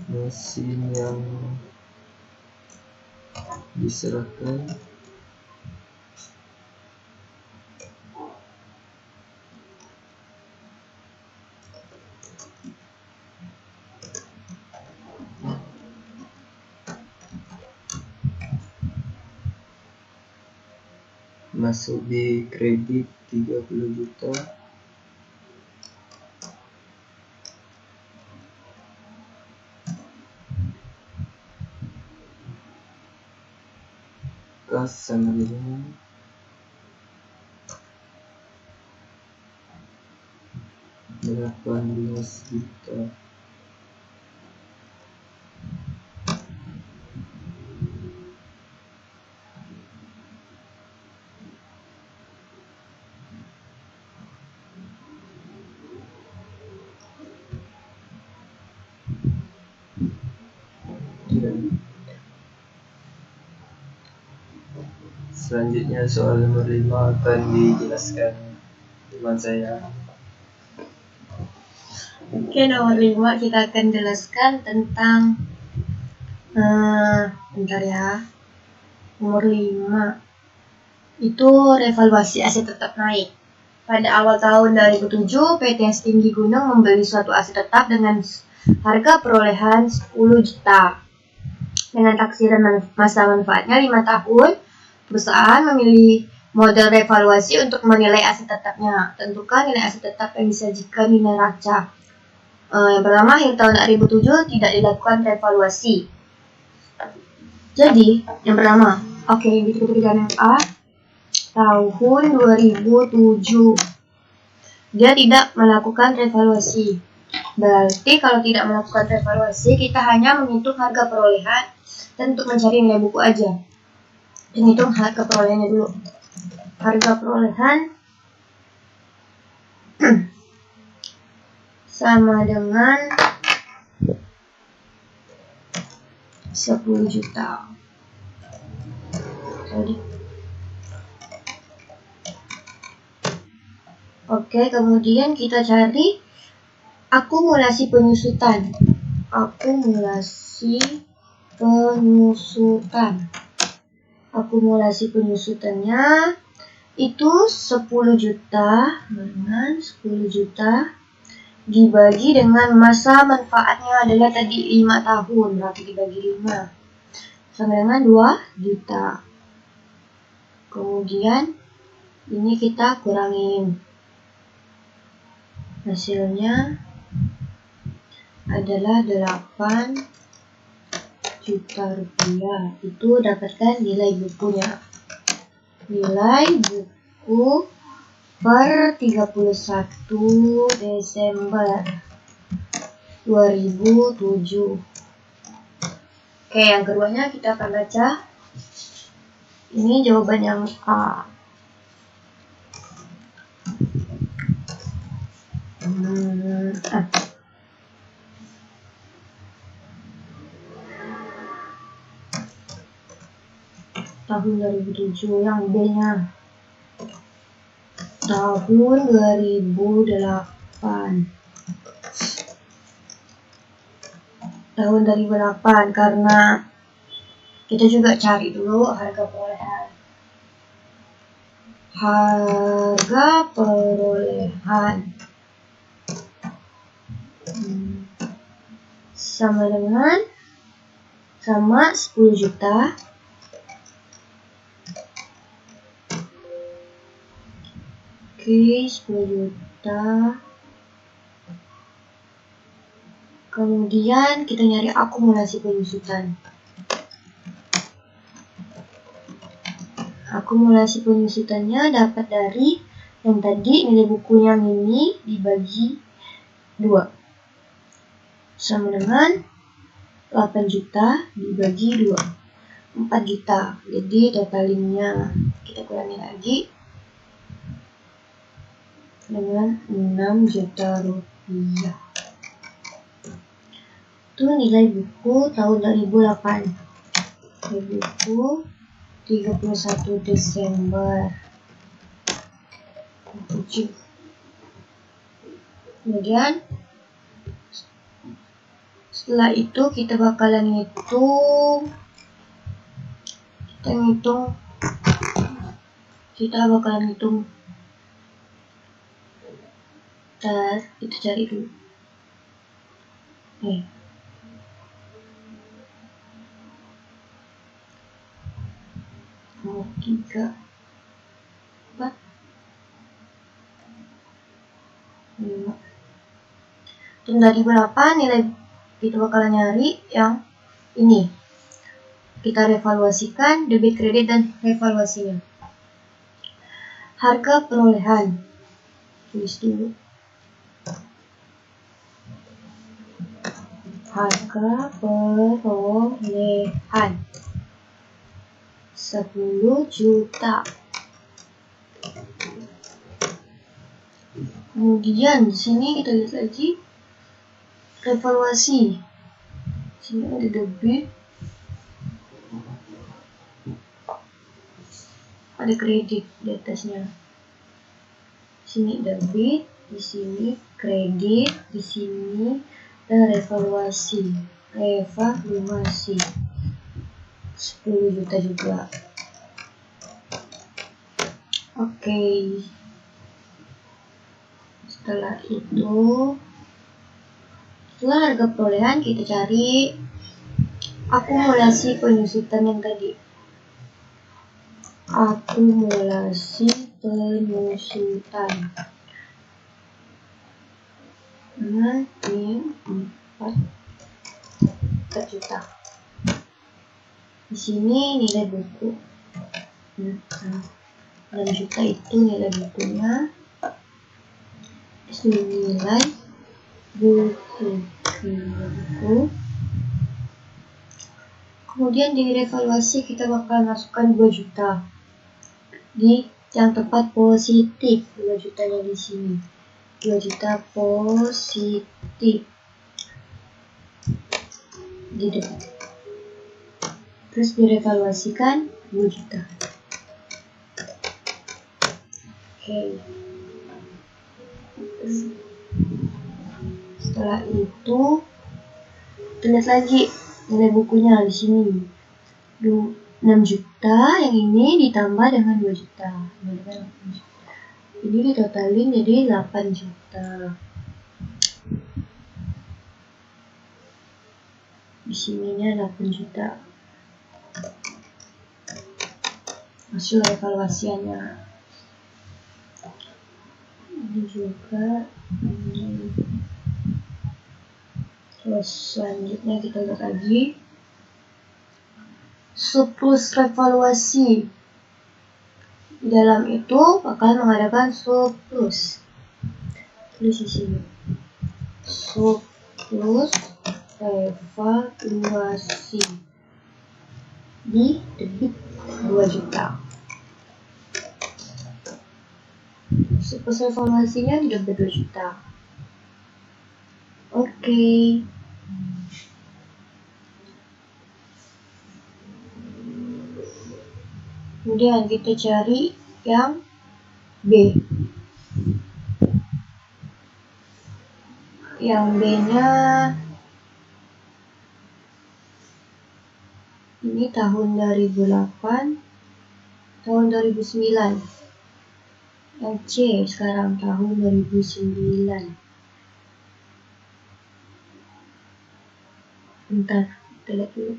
Mesin yang diserahkan masuk di kredit 30 juta. Kas sama dengan 18 juta. Selanjutnya soal nomor 5 akan dijelaskan teman saya. Oke, nomor 5 kita akan jelaskan tentang bentar ya. Nomor 5 itu revaluasi aset tetap naik. Pada awal tahun 2007, PT Tinggi Gunung membeli suatu aset tetap dengan harga perolehan 10 juta. Dengan taksiran masa manfaatnya 5 tahun, perusahaan memilih model revaluasi untuk menilai aset tetapnya. Tentukan nilai aset tetap yang disajikan di neraca. Yang pertama, akhir tahun 2007 tidak dilakukan revaluasi. Jadi, yang pertama, gitu yang A, tahun 2007 dia tidak melakukan revaluasi. Berarti kalau tidak melakukan revaluasi, kita hanya menghitung harga perolehan dan untuk mencari nilai buku aja. Hitung harga perolehannya dulu. Harga perolehan sama dengan 10 juta. Oke, kemudian kita cari akumulasi penyusutan. Akumulasi penyusutannya itu 10 juta dengan 10 juta dibagi dengan masa manfaatnya adalah tadi 5 tahun, berarti dibagi 5 sama dengan 2 juta. Kemudian ini kita kurangin, hasilnya adalah 8 juta rupiah. Itu dapatkan nilai bukunya. Nilai buku per 31 Desember 2007. Oke, yang keduanya kita akan baca. Ini jawaban yang A. Tahun 2007, yang B-nya tahun 2008. Tahun 2008 karena kita juga cari dulu harga perolehan. Sama dengan 10 juta Oke, 10 juta. Kemudian kita nyari akumulasi penyusutan. Akumulasi penyusutannya dapat dari yang tadi nilai buku yang ini dibagi 2 sama dengan 8 juta dibagi 2, 4 juta. Jadi totalnya kita kurangi lagi dengan 6 juta rupiah. Itu nilai buku tahun 2008. Nilai buku 31 Desember 2007. Kemudian setelah itu kita bakalan hitung kita cari dulu. Nih. Nomor 3. dari berapa nilai kita bakalan nyari yang ini. Kita revaluasikan debit kredit dan revaluasinya. Harga perolehan. Tulis dulu. Harga perolehan 10 juta. Kemudian di sini kita lihat lagi revaluasi. Sini ada debit, ada kredit di atasnya. Sini debit, di sini kredit, di sini dan revaluasi 10 juta juga. Oke. Setelah harga perolehan, kita cari akumulasi penyusutan yang tadi. Akumulasi penyusutan. Nah, ini 4 juta. Di sini nilai buku 6 juta itu nilai bukunya. Nilai buku. Kemudian di revaluasi kita bakal masukkan 2 juta di yang tempat positif. 2 jutanya di sini. 2 juta positif di depan. Terus direvaluasikan 2 juta. Oke. Setelah itu lihat lagi nilai bukunya di sini. 6 juta yang ini ditambah dengan 2 juta. Ini ditotalin jadi 8 juta. Di sininya 8 juta. Hasil evaluasiannya. Ini juga. Terus selanjutnya kita lihat lagi surplus revaluasi. Di dalam itu bakal mengadakan surplus. Tulis di sini. Surplus revaluasi di debit 2 juta. Surplus revaluasinya di debit 2 juta. Oke. Kemudian kita cari yang B. Yang B-nya ini tahun 2008, tahun 2009. Yang C sekarang tahun 2009. Bentar, kita lihat dulu.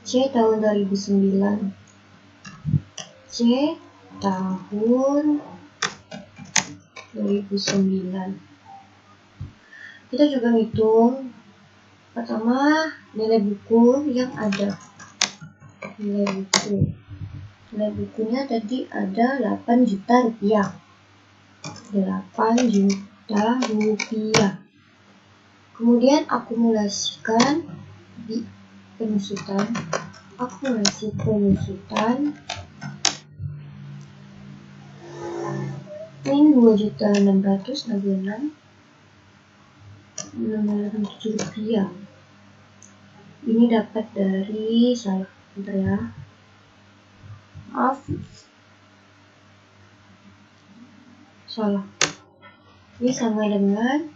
C tahun 2009. C tahun 2009. Kita juga hitung pertama nilai buku yang ada. Nilai bukunya tadi ada 8 juta rupiah. 8 juta rupiah. Kemudian akumulasikan di penyusutan. Akumulasi penyusutan ini 2.666.607 rupiah. Ini dapat dari bentar ya. Maaf. Salah. Ini sama dengan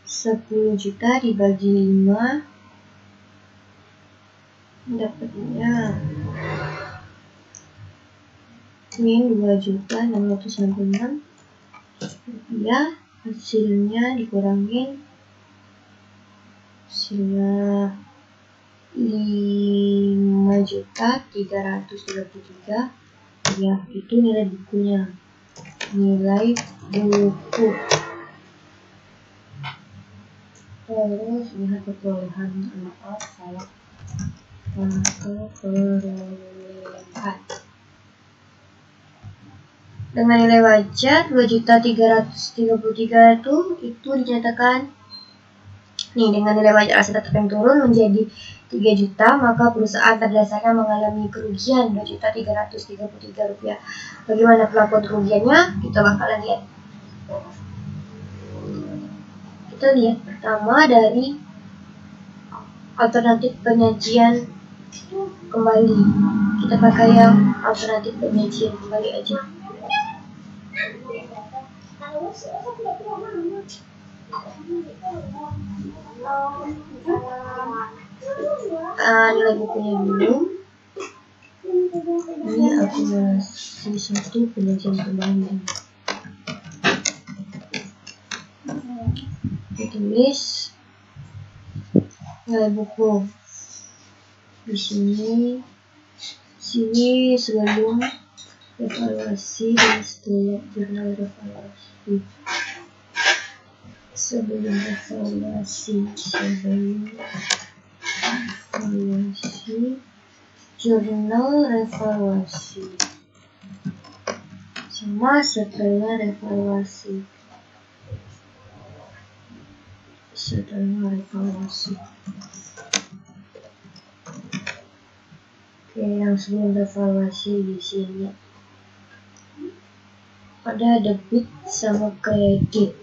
10 juta dibagi 5. Dapatnya ini 2.666 rupiah. Hasilnya dikurangin, hasilnya 5.333. Ya, itu nilai bukunya. Nilai buku. Terus lihat perolehan maaf salah perolehan dengan nilai wajar 2.333 itu dinyatakan nih dengan nilai wajar aset tetap yang turun menjadi 3 juta, maka perusahaan pada dasarnya mengalami kerugian 2.333 rupiah. Bagaimana pelakuan kerugiannya? Kita bakalan lihat. Kita lihat pertama dari alternatif penyajian kembali. Kita pakai yang alternatif penyajian kembali aja. Nilai bukunya dulu. Ini akumulasi 1 penyajian kembali. Kita tulis nilai buku di sini sebelum evaluasi dan setelah jurnal evaluasi. Sebelum jurnal evaluasi sama setelah evaluasi. Oke, yang sebelum evaluasi di sini ada debit sama kredit.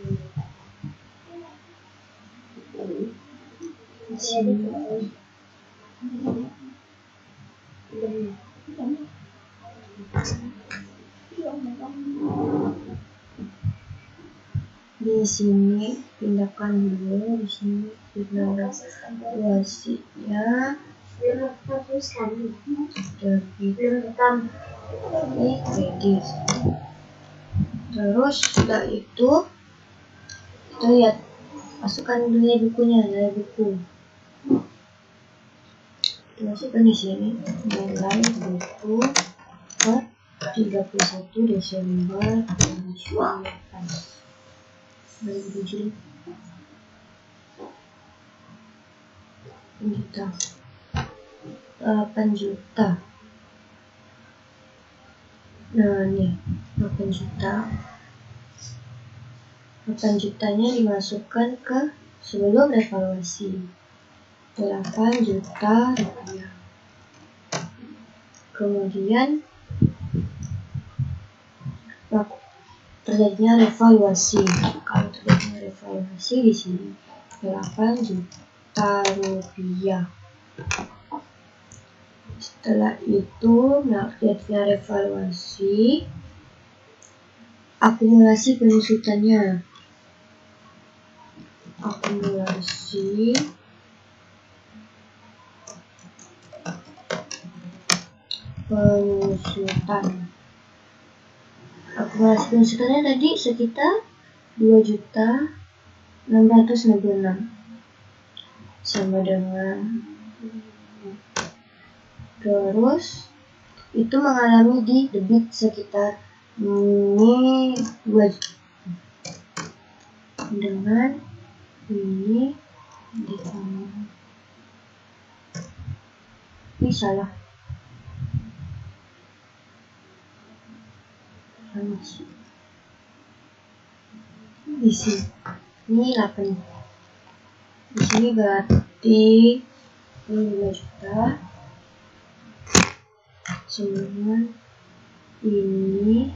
Di sini pindahkan dulu di sini evaluasinya debit ini kredit. Terus sudah itu kita lihat masukkan nilai bukunya, nilai buku. Masukkan di sini nilai buku per 31 Desember 2007. Juta 8 juta. Nah nih 8 juta. 8 jutanya dimasukkan ke sebelum evaluasi 8 juta rupiah. Kemudian terjadinya revaluasi. Kalau terjadinya revaluasi di sini 8 juta rupiah. Setelah itu terjadinya revaluasi, akumulasi penyusutannya. Akumulasi penyusutan. Akumulasi penyusutannya tadi sekitar 2.666 sama dengan terus itu mengalami di debit sekitar ini 2 dengan ini ditambah ini salah di sini ini 8 di sini berarti ini 2 juta dengan ini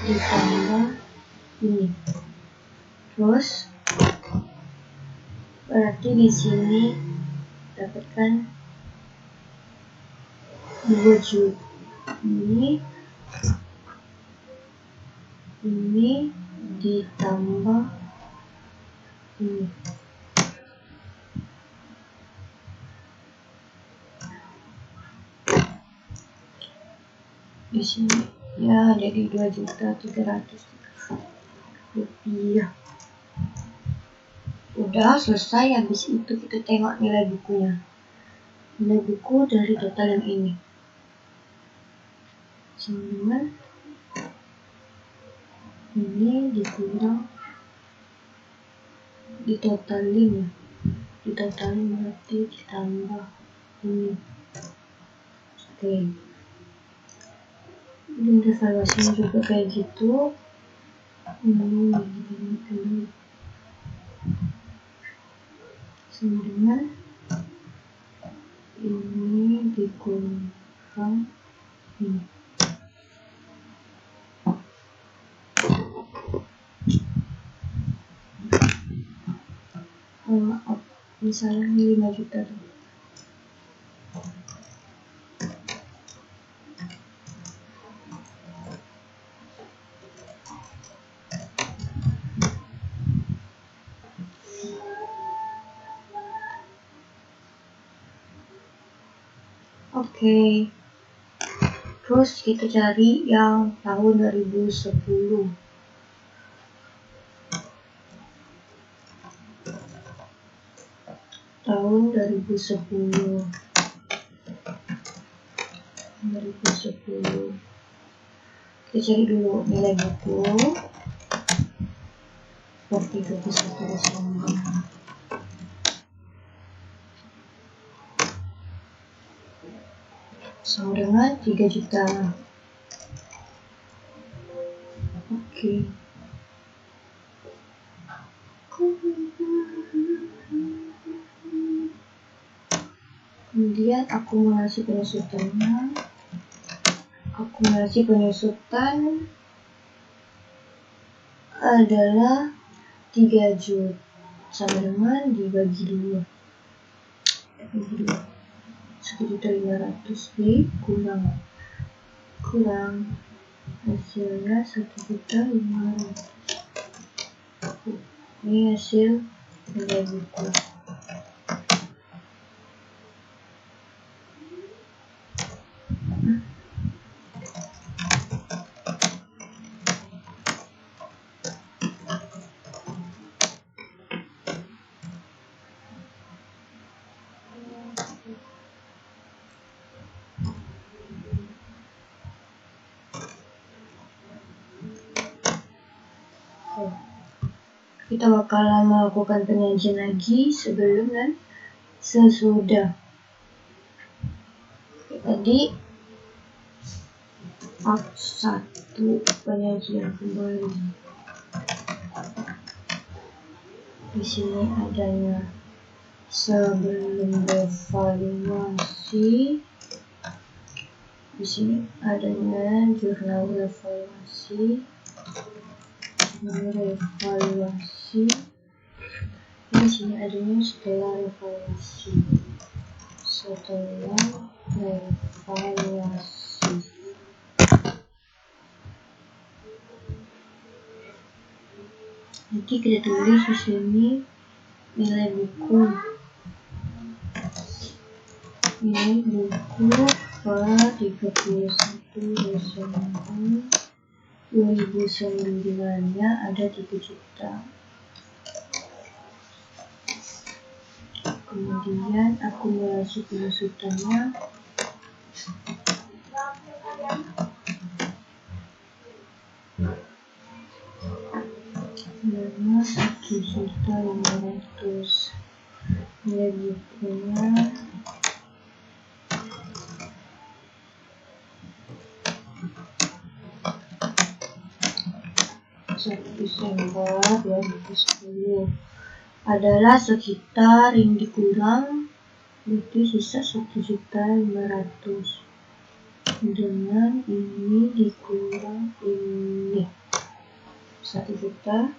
ditambah ini terus berarti di sini dapatkan 2 juta ini ditambah ini di sini ya jadi 2.300 rupiah. Udah selesai. Habis itu kita tengok nilai bukunya. Nilai buku dari total yang ini sama dengan ini dikurang ditotalin berarti ditambah ini. Oke, ini evaluasinya juga kayak gitu. Ini sama dengan ini dikurang ini. Misalnya ini 5 juta tuh. Oke. Terus kita cari yang tahun 2010. Tahun 2010. Kita cari dulu nilai buku. Seperti itu bisa kita sambung. Sama dengan 3 juta. Oke. Kemudian akumulasi penyusutannya. Akumulasi penyusutan adalah 3 juta sama dengan dibagi 2. 1.500.000 kurang hasilnya 1.500.000. Ini hasil nilai buku. Kita bakalan melakukan penyajian lagi sebelum dan sesudah. Tadi part 1 penyajian kembali. Di sini adanya sebelum evaluasi. Di sini adanya jurnal evaluasi. Di sini adanya setelah evaluasi. Nanti kita tulis di sini nilai buku. Nilai buku per 31 Desember 2009-nya ada 3 juta. Kemudian akumulasi penyusutannya adalah 1.500.000. Nilai bukunya 1 Desember 2010 adalah sekitar yang dikurang, berarti sisa 1.500.000 dengan ini dikurang ini 1.500.000.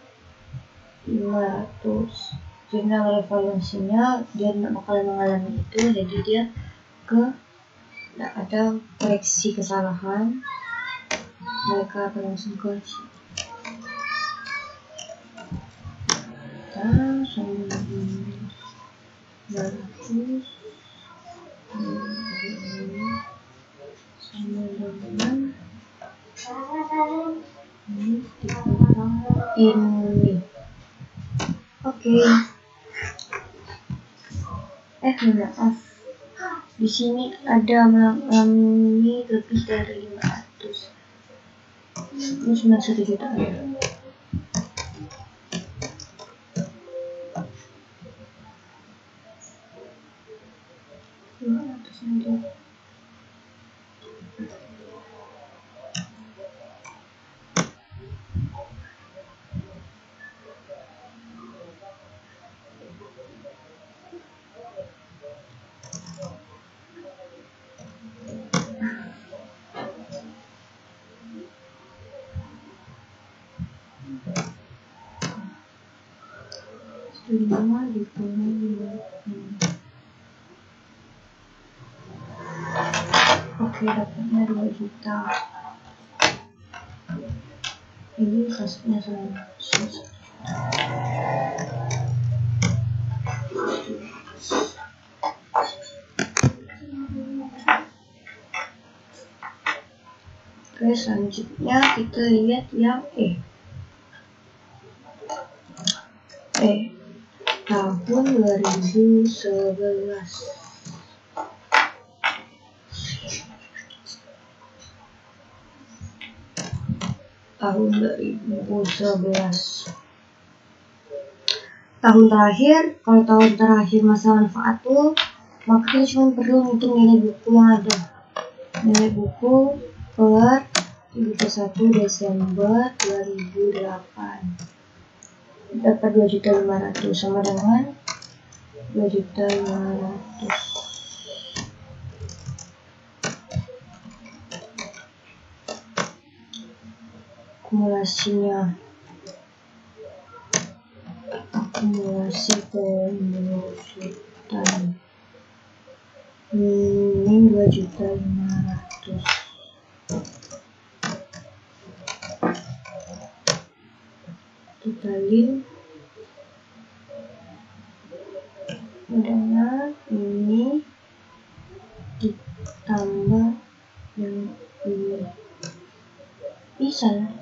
Jurnal evaluasinya dia bakal mengalami itu, jadi dia ada koreksi kesalahan, mereka akan langsung koreksi. Sama dengan 100 sama dengan ini dikurang ini. Oke. Maaf. Di sini ada mengalami lebih dari 500. Ini cuma 1 juta. 200 nanti. Lima dikurangi 5. Oke, dapatnya 2 juta. Ini hasilnya 100. Oke, selanjutnya kita lihat yang tahun 2011. Tahun 2011. Tahun terakhir, kalau tahun terakhir masa manfaat tuh, maka kita cuma perlu ngitung nilai buku yang ada. Nilai buku per 31 Desember 2008. Dapat 2.500.000 sama dengan 2.500.000. Akumulasi pengusutan ini 2.500.000. Totalin dengan ini ditambah yang ini, bisa lah.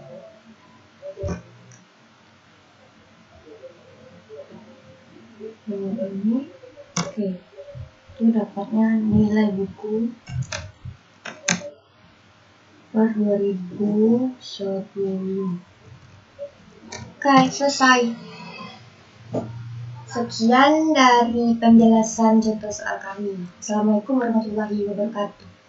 Dengan ini, oke, itu dapatnya nilai buku per 2010. Oke, selesai. Sekian dari penjelasan contoh soal kami. Assalamualaikum warahmatullahi wabarakatuh.